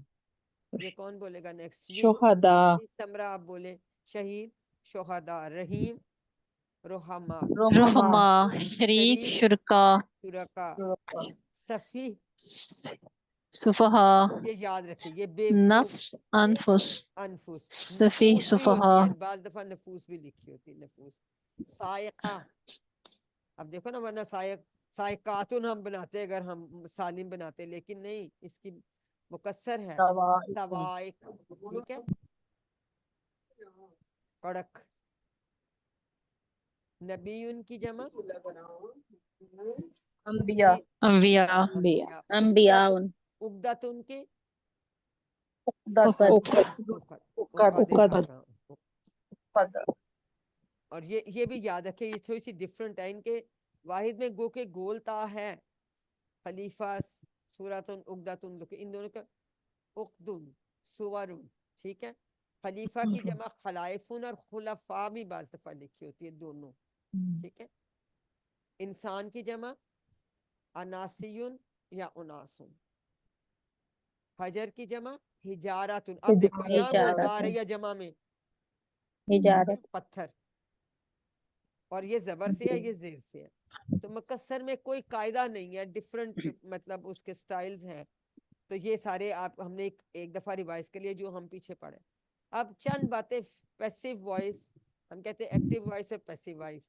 یہ کون بولے گا نیکسٹ؟ شہداء, سمرا آپ بولے. شہید, شہداء, رحیم, رحما, رحما, شریک, شرکا, شرکا, صفی. صفحا, یہ یاد رکھیں, یہ بے وقوف. نفس, انفس, انفس, صفی, نفوس بھی ہوتی صفحا. ہے, بعض دفعہ نفوس بھی لکھی ہوتی ہے. نفوس. سائقہ, اب دیکھو نا, ورنہ سائقاتن ہم بناتے اگر ہم سالم بناتے, لیکن نہیں, اس کی مکسر ہے سوائق. ٹھیک ہے, کڑک. نبی ان کی جمع انبیاء. انبیاء, انبیاء. عقدت ان کے عقدت. عقد, عقد. عقد. عقد. اور یہ بھی یاد رکھے، یہ تھوڑی سی ڈفرنٹ ہے، ان کے واحد میں گو کے گول تا ہے، خلیفہ سورتن عقدتن، ان دونوں کا عقدن سورن، ٹھیک ہے. خلیفہ کی جمع خلائفن اور خلفاء بھی بعض دفعہ لکھی ہوتی ہے دونوں، ٹھیک ہے. انسان کی جمع اناسیون یا اناسن. حجر کی جمع حجاراتن. اب دیکھو یہاں گولتا آ رہی ہے جمع میں، حجارت. پتھر، اور یہ زبر سے ہے، یہ زیر سے ہے. تو مکسر میں کوئی قاعدہ نہیں ہے، ڈفرنٹ مطلب اس کے سٹائلز ہیں. تو یہ سارے آپ ہم نے ایک دفعہ ریوائز کر لیے جو ہم پیچھے پڑھے. اب چند باتیں پیسیو وائس، ہم کہتے ہیں ایکٹیو وائس اور پیسیو وائس.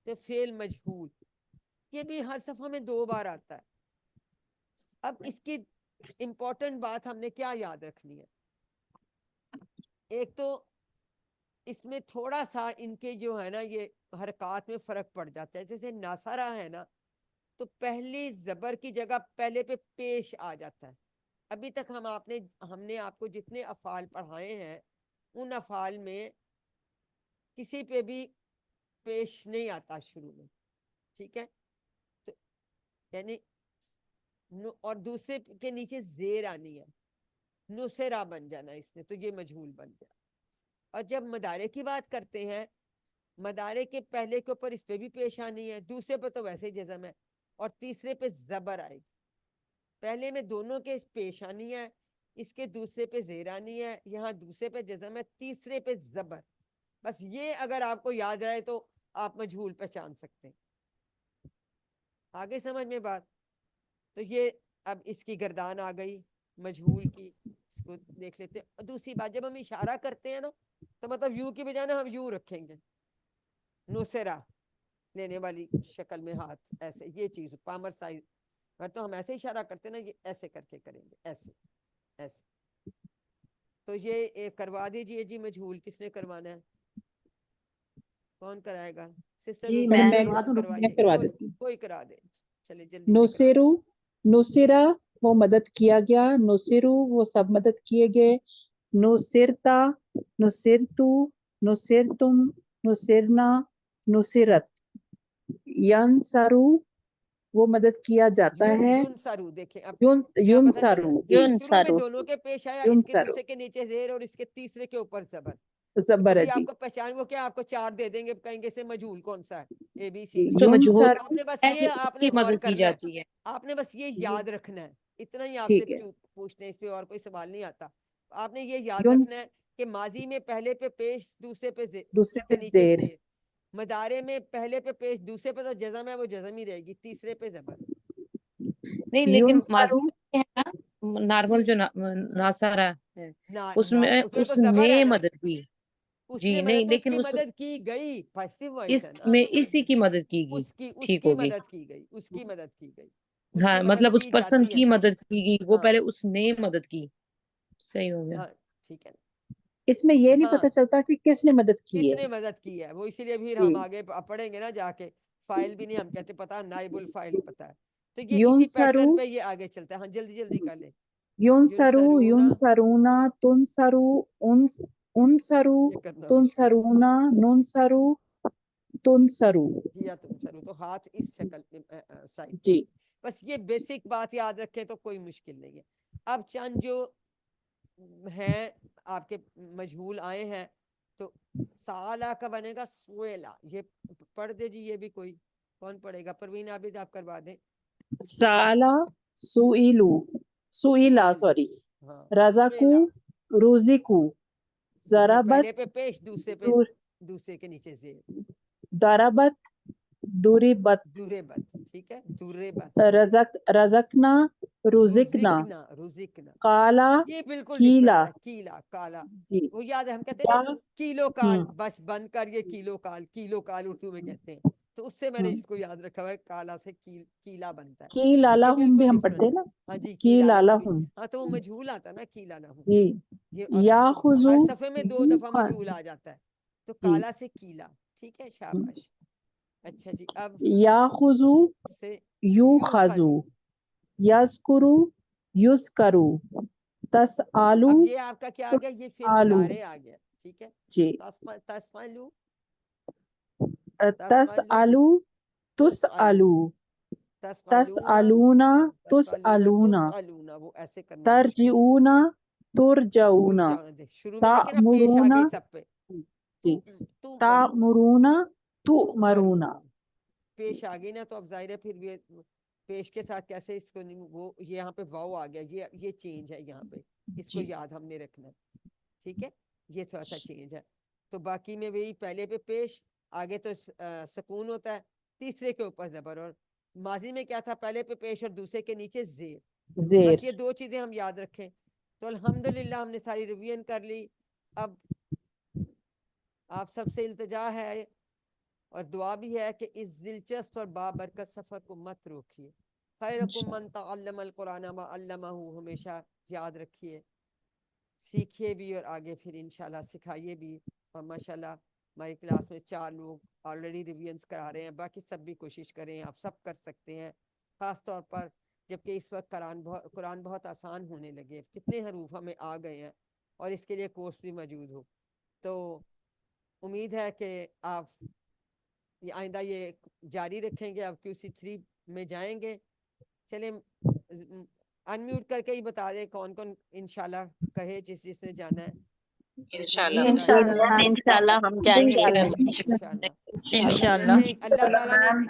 تو فعل مجہول یہ بھی ہر صفحہ میں 2 بار آتا ہے. اب اس کی امپورٹنٹ بات ہم نے کیا یاد رکھنی ہے؟ ایک تو اس میں تھوڑا سا ان کے جو ہے نا یہ حرکات میں فرق پڑ جاتا ہے. جیسے ناصرہ ہے نا، تو پہلی زبر کی جگہ پہلے پہ پیش آ جاتا ہے. ابھی تک ہم نے آپ کو جتنے افعال پڑھائے ہیں ان افعال میں کسی پہ بھی پیش نہیں آتا شروع میں، ٹھیک ہے. تو یعنی اور دوسرے کے نیچے زیر آنی ہے، نصرہ بن جانا اس نے، تو یہ مجہول بن گیا. اور جب مدارے کی بات کرتے ہیں، مدارے کے پہلے کے اوپر اس پہ بھی پیش آنی ہے، دوسرے پہ تو ویسے ہی جزم ہے، اور تیسرے پہ زبر آئے گی. پہلے میں دونوں کے پیش آنی ہے، اس کے دوسرے پہ زیر آنی ہے، یہاں دوسرے پہ جزم ہے، تیسرے پہ زبر. بس یہ اگر آپ کو یاد رہے تو آپ مجہول پہچان سکتے ہیں. آگے سمجھ میں بات؟ تو یہ اب اس کی گردان آ گئی مجہول کی، اس کو دیکھ لیتے ہیں. دوسری بات، جب ہم اشارہ کرتے ہیں نا تو مطلب یوں کی بجائے نا ہم یوں رکھیں گے، نوسرا لینے والی شکل میں ہاتھ ایسے، یہ چیز پامر سائز. تو ہم ایسے اشارہ کرتے ہیں نا، یہ ایسے کر کے کریں گے، ایسے ایسے. تو یہ کروا دیجئے جی. مجہول کس نے کروانا ہے؟ کون کرائے گا؟ سسٹر جی میں میں کروا دوں. میں کروا دیتی ہوں. کوئی کرا دے. چلے جلدی سے کرا. نصیرو، نصیرہ وہ مدد کیا گیا، نصیرو وہ سب مدد کیے گئے، نصرتا، نصرتو، نصرتم، نصرنا، نصرت. ینصرو وہ مدد کیا جاتا ہے، یون سارو. دیکھیں اب کیا پتا چلا، ینصرو جی، شروع میں دونوں کے پیش آیا، اس کے ینصرو دوسرے کے نیچے زیر اور اس کے تیسرے کے اوپر زبر. تو زبر ہے کبھی جی. آپ کو پہچان، وہ کیا آپ کو 4 دے دیں گے، کہیں گے سے مجہول کون سا ہے، اے بی سی جی، ڈی. تو مجہول ینصرو آپ نے بس ہے کہ یہ اس آپ نے کی غور مدد کی کرنا ہے، جاتی ہے. آپ نے بس یہ یاد رکھنا ہے. اتنا ہی آپ سے ٹھیک ہے. پوچھتے ہیں، اس پہ اور کوئی سوال نہیں آتا. آپ نے یہ یاد ینص رکھنا ہے کہ ماضی میں پہلے پہ پیش، دوسرے پہ دوسرے کے پہ نیچے زیر، زیر. مدارے میں پہلے پہ پیش، دوسرے پہ تو جزم ہے، وہ جزم ہی رہے گی، تیسرے پہ زبر. نہیں لیکن ماضی ینصرو میں ہے نا، نارمل جی جو ناصرہ ہے اس نا میں اس میں تو اس زبر ہے نے نا، مدد کی. اس جی نے نہیں، مدد تو اس لیکن کی مدد کی گئی، پیسو وائس اس ہے نا. میں اسی کی مدد کی گئی. اس ٹھیک کی ہوگی. مدد کی گئی، اس کی مدد کی گئی، اس ہاں کی مطلب مدد اس کی پرسن جاتی ہے. کی مدد کی گئی، وہ ہاں پہلے اس نے مدد کی. صحیح ہو گیا. ہاں ٹھیک ہے. اس میں یہ نہیں ہاں پتہ چلتا کہ کس نے مدد کی کس ہے. نے مدد کی ہے، وہ اسی لیے پھر جی. ہم آگے پڑھیں گے نا جا کے. فائل بھی نہیں ہم کہتے پتا، نائب الفائل پتا ہے. تو یہ اسی ینصرو، پیٹرن پہ یہ آگے چلتا ہے. ہاں جلدی جلدی کر لیں. ینصرو، ینصرونا، ینصرونا، تنصرو، انصرو، یہ کرنا مشکل ہے. تنصرونا، ننصرو، تنصرو. یا تم سرو، تو ہاتھ اس شکل میں سائڈ پہ. جی. بس یہ بیسک بات یاد رکھیں تو کوئی مشکل نہیں ہے. اب چند جو ہیں آپ کے مجہول آئے ہیں، تو سالہ کا بنے گا سویلا. یہ پڑھ دے جی. یہ بھی کوئی کون پڑھے گا؟ پروین عابد آپ کروا دیں. سالا، سئلو، سئلا سویلا، سوری، ہاں رزقو، سویلا. رزقو، دیکھیں ضربت، پہلے پہ پیش، دوسرے پہ دور، دوسرے کے نیچے زیر. ضربت، ضربت، دورے بت، ٹھیک ہے، دورے بت. رزقنا، رزقنا، رزقنا، رزقنا. قالا، یہ بالکل کیلا. ڈفرنٹ ہے. کیلا، کالا. جی. وہ یاد ہے، ہم کہتے ہیں نا یا کیلو کال، ہم بس بند کر یہ کیلو کال. کیلو کال اردو میں کہتے ہیں. تو اس سے میں نے ہم اس کو یاد رکھا ہوا ہے، کالا سے کیلا بنتا ہے. کی تو لالا یہ ہم بھی بالکل ہم پڑھتے ڈفرنٹ ہیں ہے. نا، ہاں جی کی کیلا لالا لہم بھی. ہم. ہاں تو وہ مجہول آتا ہے نا کیلا لہم. جی. یہ اور یا خزو، ہر صفحے میں 2 یو دفعہ مجہول خازو. آ جاتا ہے. تو جی. کالا سے کیلا. ٹھیک ہے، شاباش. اچھا جی. اب یا خزو، سے یو یو خازو، خزو. یذکرو، یذکرو، تسآلو، اب یہ آپ کا کیا آ گیا؟ یہ فعل تسآلو. مضارع آ گیا. ٹھیک ہے. جی. تسألو، تسألو تسألو تسألونا تسألونا تسألونا وہ ایسے کرنا ہے ترجعونا ترجعونا شروع میں دیکھیں نا پیش آ تأمرونا گئی سب پہ جی تو تأمرونا تؤمرونا پیش آ گئی نا تو اب ظاہر ہے پھر یہ پیش کے ساتھ کیسے اس کو وہ یہاں پہ واو آ گیا یہ چینج ہے یہاں پہ اس کو جی یاد ہم نے رکھنا ہے ٹھیک ہے یہ تھوڑا سا چینج ہے تو باقی میں وہی پہلے پہ پیش آگے تو سکون ہوتا ہے تیسرے کے اوپر زبر اور ماضی میں کیا تھا پہلے پہ پیش اور دوسرے کے نیچے زیر زیر بس یہ دو چیزیں ہم یاد رکھیں تو الحمدللہ ہم نے ساری ریویژن کر لی اب آپ سب سے التجا ہے اور دعا بھی ہے کہ اس دلچسپ اور بابرکت سفر کو مت روکیے خیرکم من تعلم القرآن وعلمہ ہمیشہ یاد رکھیے سیکھیے بھی اور آگے پھر انشاءاللہ سکھائیے بھی اور ماشاءاللہ ہماری کلاس میں 4 لوگ آلریڈی ریویژنس کرا رہے ہیں باقی سب بھی کوشش کریں آپ سب کر سکتے ہیں خاص طور پر جبکہ اس وقت قرآن بہت آسان ہونے لگے کتنے حروف ہمیں آ گئے ہیں اور اس کے لیے کورس بھی موجود ہو تو امید ہے کہ آپ یہ آئندہ یہ جاری رکھیں گے آپ QC3 میں جائیں گے چلیں انمیوٹ کر کے ہی بتا دیں کون کون انشاءاللہ کہے جس نے جانا ہے انشاءاللہ ہم جائیں گے انشاءاللہ انشاءاللہ دیکھیں اللہ تعالیٰ نے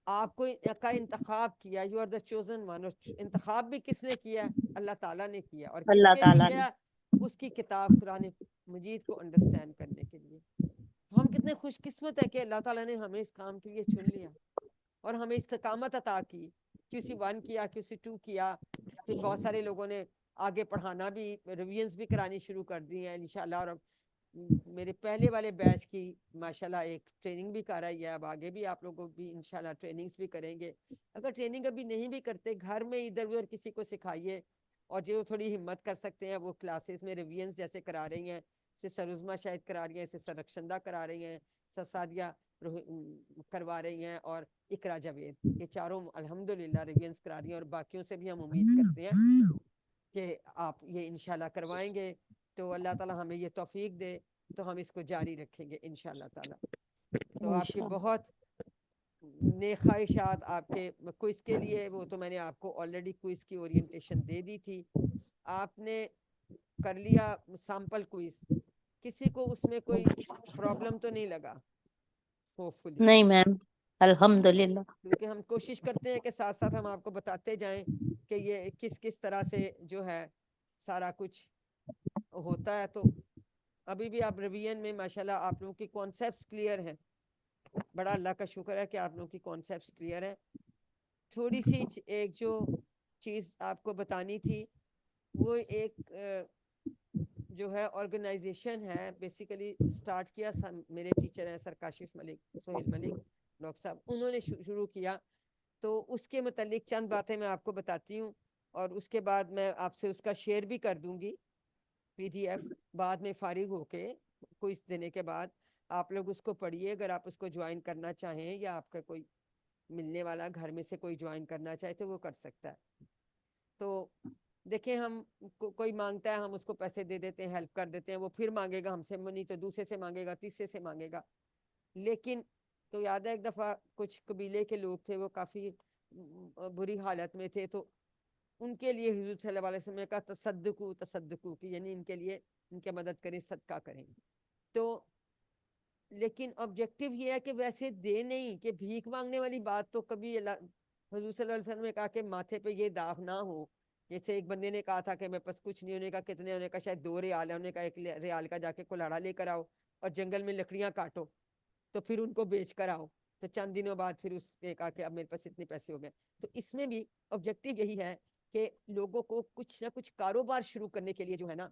آپ کو کا انتخاب کیا you are the chosen one اور انتخاب بھی کس نے کیا اللہ تعالیٰ نے کیا اور کس اللہ کے لیے تعالیٰ نے کیا اس کی کتاب قرآن مجید کو انڈرسٹینڈ کرنے کے لیے ہم کتنے خوش قسمت ہے کہ اللہ تعالیٰ نے ہمیں اس کام کے لیے چن لیا اور ہمیں استقامت عطا کی QC1 کیا QC2 کیا پھر بہت سارے لوگوں نے آگے پڑھانا بھی ریویژنس بھی کرانی شروع کر دی ہیں انشاءاللہ اور میرے پہلے والے بیچ کی ماشاءاللہ ایک ٹریننگ بھی کر رہی ہے اب آگے بھی آپ لوگوں بھی انشاءاللہ ٹریننگز بھی کریں گے اگر ٹریننگ ابھی نہیں بھی کرتے گھر میں ادھر ادھر کسی کو سکھائیے اور جو تھوڑی ہمت کر سکتے ہیں وہ کلاسز میں ریویژنس جیسے کرا رہی ہیں سسٹر عظمیٰ شاید کرا رہی ہیں سسٹر رخشندہ کرا رہی ہیں سسٹر سعدیہ کروا رہی ہیں اور اقرا جاوید یہ چاروں الحمدللہ ریویژنس کرا رہی ہیں اور باقیوں سے بھی ہم امید کرتے ہیں کہ آپ یہ انشاءاللہ کروائیں گے تو اللہ تعالیٰ ہمیں یہ توفیق دے تو ہم اس کو جاری رکھیں گے انشاءاللہ تعالیٰ تو آپ کی بہت نیک خواہشات آپ کے کوئز کے لیے وہ تو میں نے آپ کو آلریڈی کوئز کی اورینٹیشن دے دی تھی آپ نے کر لیا سیمپل کوئز کسی کو اس میں کوئی پرابلم تو نہیں لگا ہوپ فلی نہیں میم الحمدللہ کیونکہ ہم کوشش کرتے ہیں کہ ساتھ ساتھ ہم آپ کو بتاتے جائیں کہ یہ کس طرح سے جو ہے سارا کچھ ہوتا ہے تو ابھی بھی آپ ریویژن میں ماشاءاللہ آپ لوگوں کی کانسیپٹس کلیئر ہیں بڑا اللہ کا شکر ہے کہ آپ لوگوں کی کانسیپٹس کلیئر ہیں تھوڑی سی ایک جو چیز آپ کو بتانی تھی وہ ایک جو ہے آرگنائزیشن ہے بیسیکلی سٹارٹ کیا میرے ٹیچر ہیں سر کاشف ملک سہیل ملک ڈاکٹر صاحب انہوں نے شروع کیا تو اس کے متعلق چند باتیں میں آپ کو بتاتی ہوں اور اس کے بعد میں آپ سے اس کا شیئر بھی کر دوں گی PDF بعد میں فارغ ہو کے کوئز دینے کے بعد آپ لوگ اس کو پڑھیے اگر آپ اس کو جوائن کرنا چاہیں یا آپ کا کوئی ملنے والا گھر میں سے کوئی جوائن کرنا چاہے تو وہ کر سکتا ہے تو دیکھیں ہم کوئی مانگتا ہے ہم اس کو پیسے دے دیتے ہیں ہیلپ کر دیتے ہیں وہ پھر مانگے گا ہم سے نہیں تو دوسرے سے مانگے گا تیسرے سے مانگے گا لیکن تو یاد ہے ایک دفعہ کچھ قبیلے کے لوگ تھے وہ کافی بری حالت میں تھے تو ان کے لیے حضور صلی اللہ علیہ وسلم نے کہا تصدقو کہ یعنی ان کے لیے ان کی مدد کریں صدقہ کریں تو لیکن آبجیکٹیو یہ ہے کہ ویسے دے نہیں کہ بھیک مانگنے والی بات تو کبھی حضور صلی اللہ علیہ وسلم نے کہا کہ ماتھے پہ یہ داغ نہ ہو جیسے ایک بندے نے کہا تھا کہ میں پس کچھ نہیں ہونے کا کتنے ہونے کا شاید 2 ریال ہے انہوں نے کہا 1 ریال کا جا کے کلاڑا لے کر آؤ اور جنگل میں لکڑیاں کاٹو تو پھر ان کو بیچ کر آؤ تو چند دنوں بعد پھر اس نے کہا کہ اب میرے پاس اتنے پیسے ہو گئے تو اس میں بھی آبجیکٹیو یہی ہے کہ لوگوں کو کچھ نہ کچھ کاروبار شروع کرنے کے لیے جو ہے نا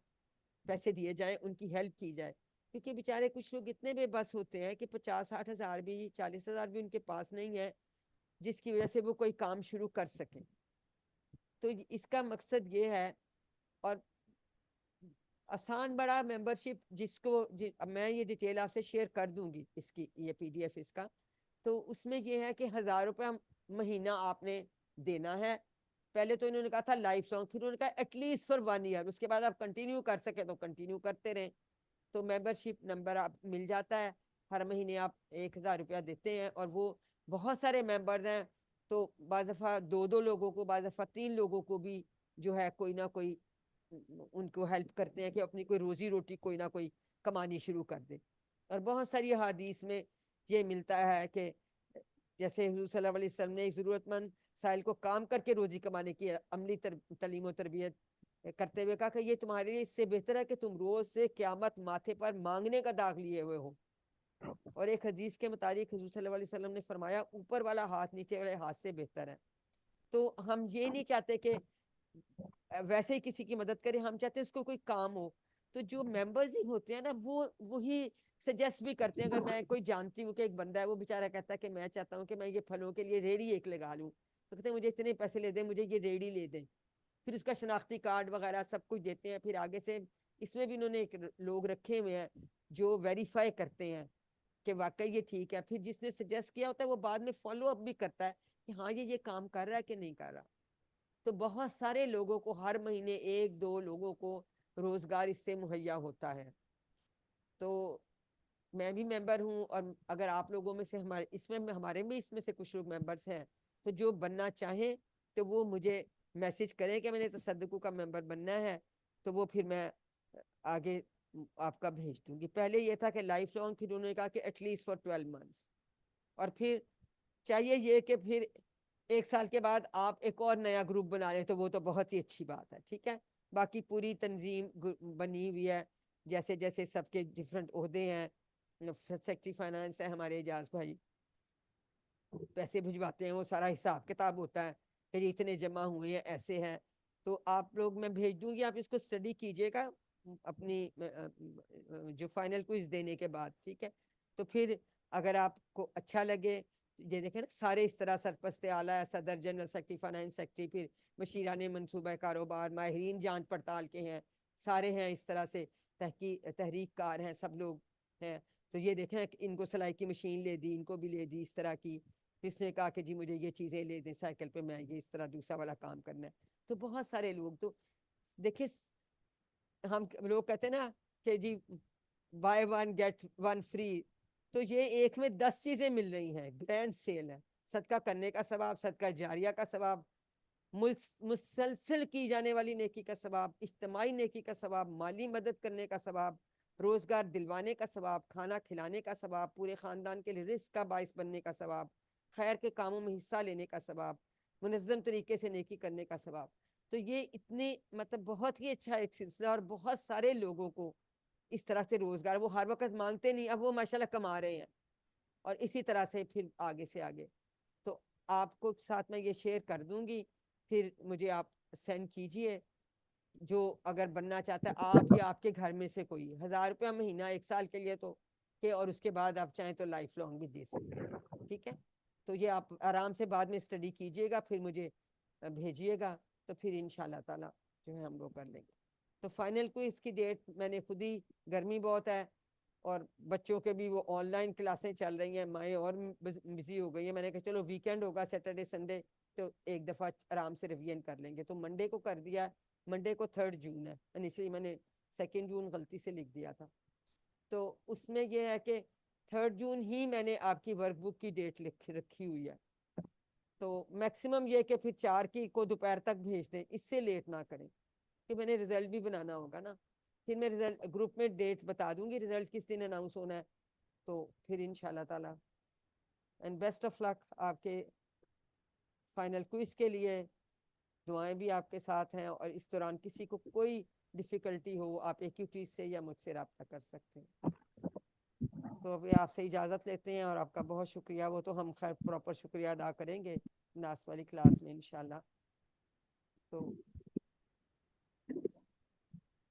پیسے دیے جائیں ان کی ہیلپ کی جائے کیونکہ بیچارے کچھ لوگ اتنے بے بس ہوتے ہیں کہ 50-60 ہزار بھی 40 ہزار بھی ان کے پاس نہیں ہے جس کی وجہ سے وہ کوئی کام شروع کر سکیں تو اس کا مقصد یہ ہے اور آسان بڑا ممبرشپ جس کو میں یہ ڈیٹیل آپ سے شیئر کر دوں گی اس کی یہ PDF اس کا تو اس میں یہ ہے کہ 1000 روپے مہینہ آپ نے دینا ہے پہلے تو انہوں نے کہا تھا لائف لانگ پھر انہوں نے کہا ایٹ لیسٹ فار 1 ایئر اس کے بعد آپ کنٹینیو کر سکیں تو کنٹینیو کرتے رہیں تو ممبرشپ نمبر آپ مل جاتا ہے ہر مہینے آپ 1000 روپیہ دیتے ہیں اور وہ بہت سارے ممبرز ہیں تو بعض دفعہ 2 لوگوں کو، بعض دفعہ 3 لوگوں کو بھی جو ہے کوئی نہ کوئی ان کو ہیلپ کرتے ہیں کہ اپنی کوئی روزی روٹی کوئی نہ کوئی کمانی شروع کر دے. اور بہت ساری حدیث میں یہ ملتا ہے کہ جیسے حضور صلی اللہ علیہ وسلم نے ایک ضرورت مند سائل کو کام کر کے روزی کمانے کی عملی تعلیم و تربیت کرتے ہوئے کہا کہ یہ تمہارے لیے اس سے بہتر ہے کہ تم روز سے قیامت ماتھے پر مانگنے کا داغ لیے ہوئے ہو. اور ایک حدیث کے مطابق حضور صلی اللہ علیہ وسلم نے فرمایا اوپر والا ہاتھ نیچے والے ہاتھ سے بہتر ہے. تو ہم یہ نہیں چاہتے کہ ویسے ہی کسی کی مدد کرے، ہم چاہتے ہیں اس کو کوئی کام ہو. تو جو ممبرز ہی ہوتے ہیں نا وہ وہی سجیسٹ بھی کرتے ہیں. اگر میں کوئی جانتی ہوں کہ ایک بندہ ہے وہ بیچارہ کہتا ہے کہ میں چاہتا ہوں کہ میں یہ پھلوں کے لیے ریڑھی ایک لگا لوں، تو کہتے ہیں مجھے اتنے پیسے لے دیں، مجھے یہ ریڑھی لے دیں. پھر اس کا شناختی کارڈ وغیرہ سب کچھ دیتے ہیں. پھر آگے سے اس میں بھی انہوں نے ایک لوگ رکھے ہوئے ہیں جو ویریفائی کرتے ہیں کہ واقعی یہ ٹھیک ہے. پھر جس نے سجیسٹ کیا ہوتا ہے وہ بعد میں فالو اپ بھی کرتا ہے کہ ہاں یہ کام کر رہا ہے کہ نہیں کر رہا. تو بہت سارے لوگوں کو ہر مہینے 1-2 لوگوں کو روزگار اس سے مہیا ہوتا ہے. تو میں بھی ممبر ہوں اور اگر آپ لوگوں میں سے ہمارے میں اس میں سے کچھ لوگ ممبرس ہیں تو جو بننا چاہیں تو وہ مجھے میسج کریں کہ میں نے تصدقو کا ممبر بننا ہے، تو وہ پھر میں آگے آپ کا بھیج دوں گی. پہلے یہ تھا کہ لائف لانگ، پھر انہوں نے کہا کہ ایٹ لیسٹ فار 12 months. اور پھر چاہیے یہ کہ پھر 1 سال کے بعد آپ ایک اور نیا گروپ بنا لیں تو وہ تو بہت ہی اچھی بات ہے. ٹھیک ہے، باقی پوری تنظیم بنی ہوئی ہے، جیسے جیسے سب کے ڈفرینٹ عہدے ہیں. سیکٹری فائنانس ہے ہمارے اعجاز بھائی، پیسے بھجواتے ہیں، وہ سارا حساب کتاب ہوتا ہے کہ یہ اتنے جمع ہوئے ہیں ایسے ہیں. تو آپ لوگ میں بھیج دوں گی، آپ اس کو اسٹڈی کیجئے گا اپنی جو فائنل کوئز دینے کے بعد. ٹھیک ہے، تو پھر اگر آپ کو اچھا لگے، یہ دیکھیں نا سارے اس طرح سرپرست اعلیٰ، صدر جنرل سیکرٹری فائنانس سیکرٹری، پھر مشیران منصوبہ کاروبار، ماہرین جانچ پڑتال کے ہیں، سارے ہیں اس طرح سے، تحریک کار ہیں، سب لوگ ہیں. تو یہ دیکھیں ان کو سلائی کی مشین لے دی، ان کو بھی لے دی اس طرح کی. اس نے کہا کہ جی مجھے یہ چیزیں لے دیں سائیکل پہ، میں یہ اس طرح دوسرا والا کام کرنا ہے. تو بہت سارے لوگ، تو دیکھیں ہم لوگ کہتے ہیں نا کہ جی بائی 1 get 1 free، تو یہ ایک میں 10 چیزیں مل رہی ہیں. گرینڈ سیل ہے، صدقہ کرنے کا ثواب، صدقہ جاریہ کا ثواب، مسلسل کی جانے والی نیکی کا ثواب، اجتماعی نیکی کا ثواب، مالی مدد کرنے کا ثواب، روزگار دلوانے کا ثواب، کھانا کھلانے کا ثواب، پورے خاندان کے لیے رزق کا باعث بننے کا ثواب، خیر کے کاموں میں حصہ لینے کا ثواب، منظم طریقے سے نیکی کرنے کا ثواب. تو یہ اتنے مطلب بہت ہی اچھا ایک سلسلہ، اور بہت سارے لوگوں کو اس طرح سے روزگار، وہ ہر وقت مانگتے نہیں، اب وہ ماشاءاللہ کما رہے ہیں. اور اسی طرح سے پھر آگے سے آگے. تو آپ کو ساتھ میں یہ شیئر کر دوں گی، پھر مجھے آپ سینڈ کیجئے. جو اگر بننا چاہتا ہے آپ یا آپ کے گھر میں سے کوئی، 1000 روپیہ مہینہ 1 سال کے لیے تو کہ، اور اس کے بعد آپ چاہیں تو لائف لانگ بھی دے سکتے ہیں. ٹھیک ہے، تو یہ آپ آرام سے بعد میں اسٹڈی کیجئے گا، پھر مجھے بھیجیے گا، تو پھر انشاءاللہ تعالی جو ہے ہم وہ کر لیں گے. تو فائنل کو اس کی ڈیٹ میں نے خود ہی، گرمی بہت ہے اور بچوں کے بھی وہ آن لائن کلاسیں چل رہی ہیں، مائیں اور بزی ہو گئی ہیں. میں نے کہا چلو ویکینڈ ہوگا سیٹرڈے سنڈے تو ایک دفعہ آرام سے ریویژن کر لیں گے. تو منڈے کو کر دیا، منڈے کو 3 جون ہے، انیشلی میں نے 2 جون غلطی سے لکھ دیا تھا. تو اس میں یہ ہے کہ 3 جون ہی میں نے آپ کی ورک بک کی ڈیٹ رکھی ہوئی ہے. تو میکسیمم یہ کہ پھر 4 کی کو دوپہر تک بھیج دیں، اس سے لیٹ نہ کریں کہ میں نے رزلٹ بھی بنانا ہوگا نا. پھر میں رزلٹ گروپ میں ڈیٹ بتا دوں گی، رزلٹ کس دن اناؤنس ہونا ہے. تو پھر انشاءاللہ تعالی اینڈ بیسٹ آف لک آپ کے فائنل کوئز کے لیے. دعائیں بھی آپ کے ساتھ ہیں، اور اس دوران کسی کو کوئی ڈیفیکلٹی ہو آپ ایکیوٹیز سے یا مجھ سے رابطہ کر سکتے ہیں. تو ابھی آپ سے اجازت لیتے ہیں، اور آپ کا بہت شکریہ. وہ تو ہم خیر پراپر شکریہ ادا کریں گے ناس والی کلاس میں انشاءاللہ. تو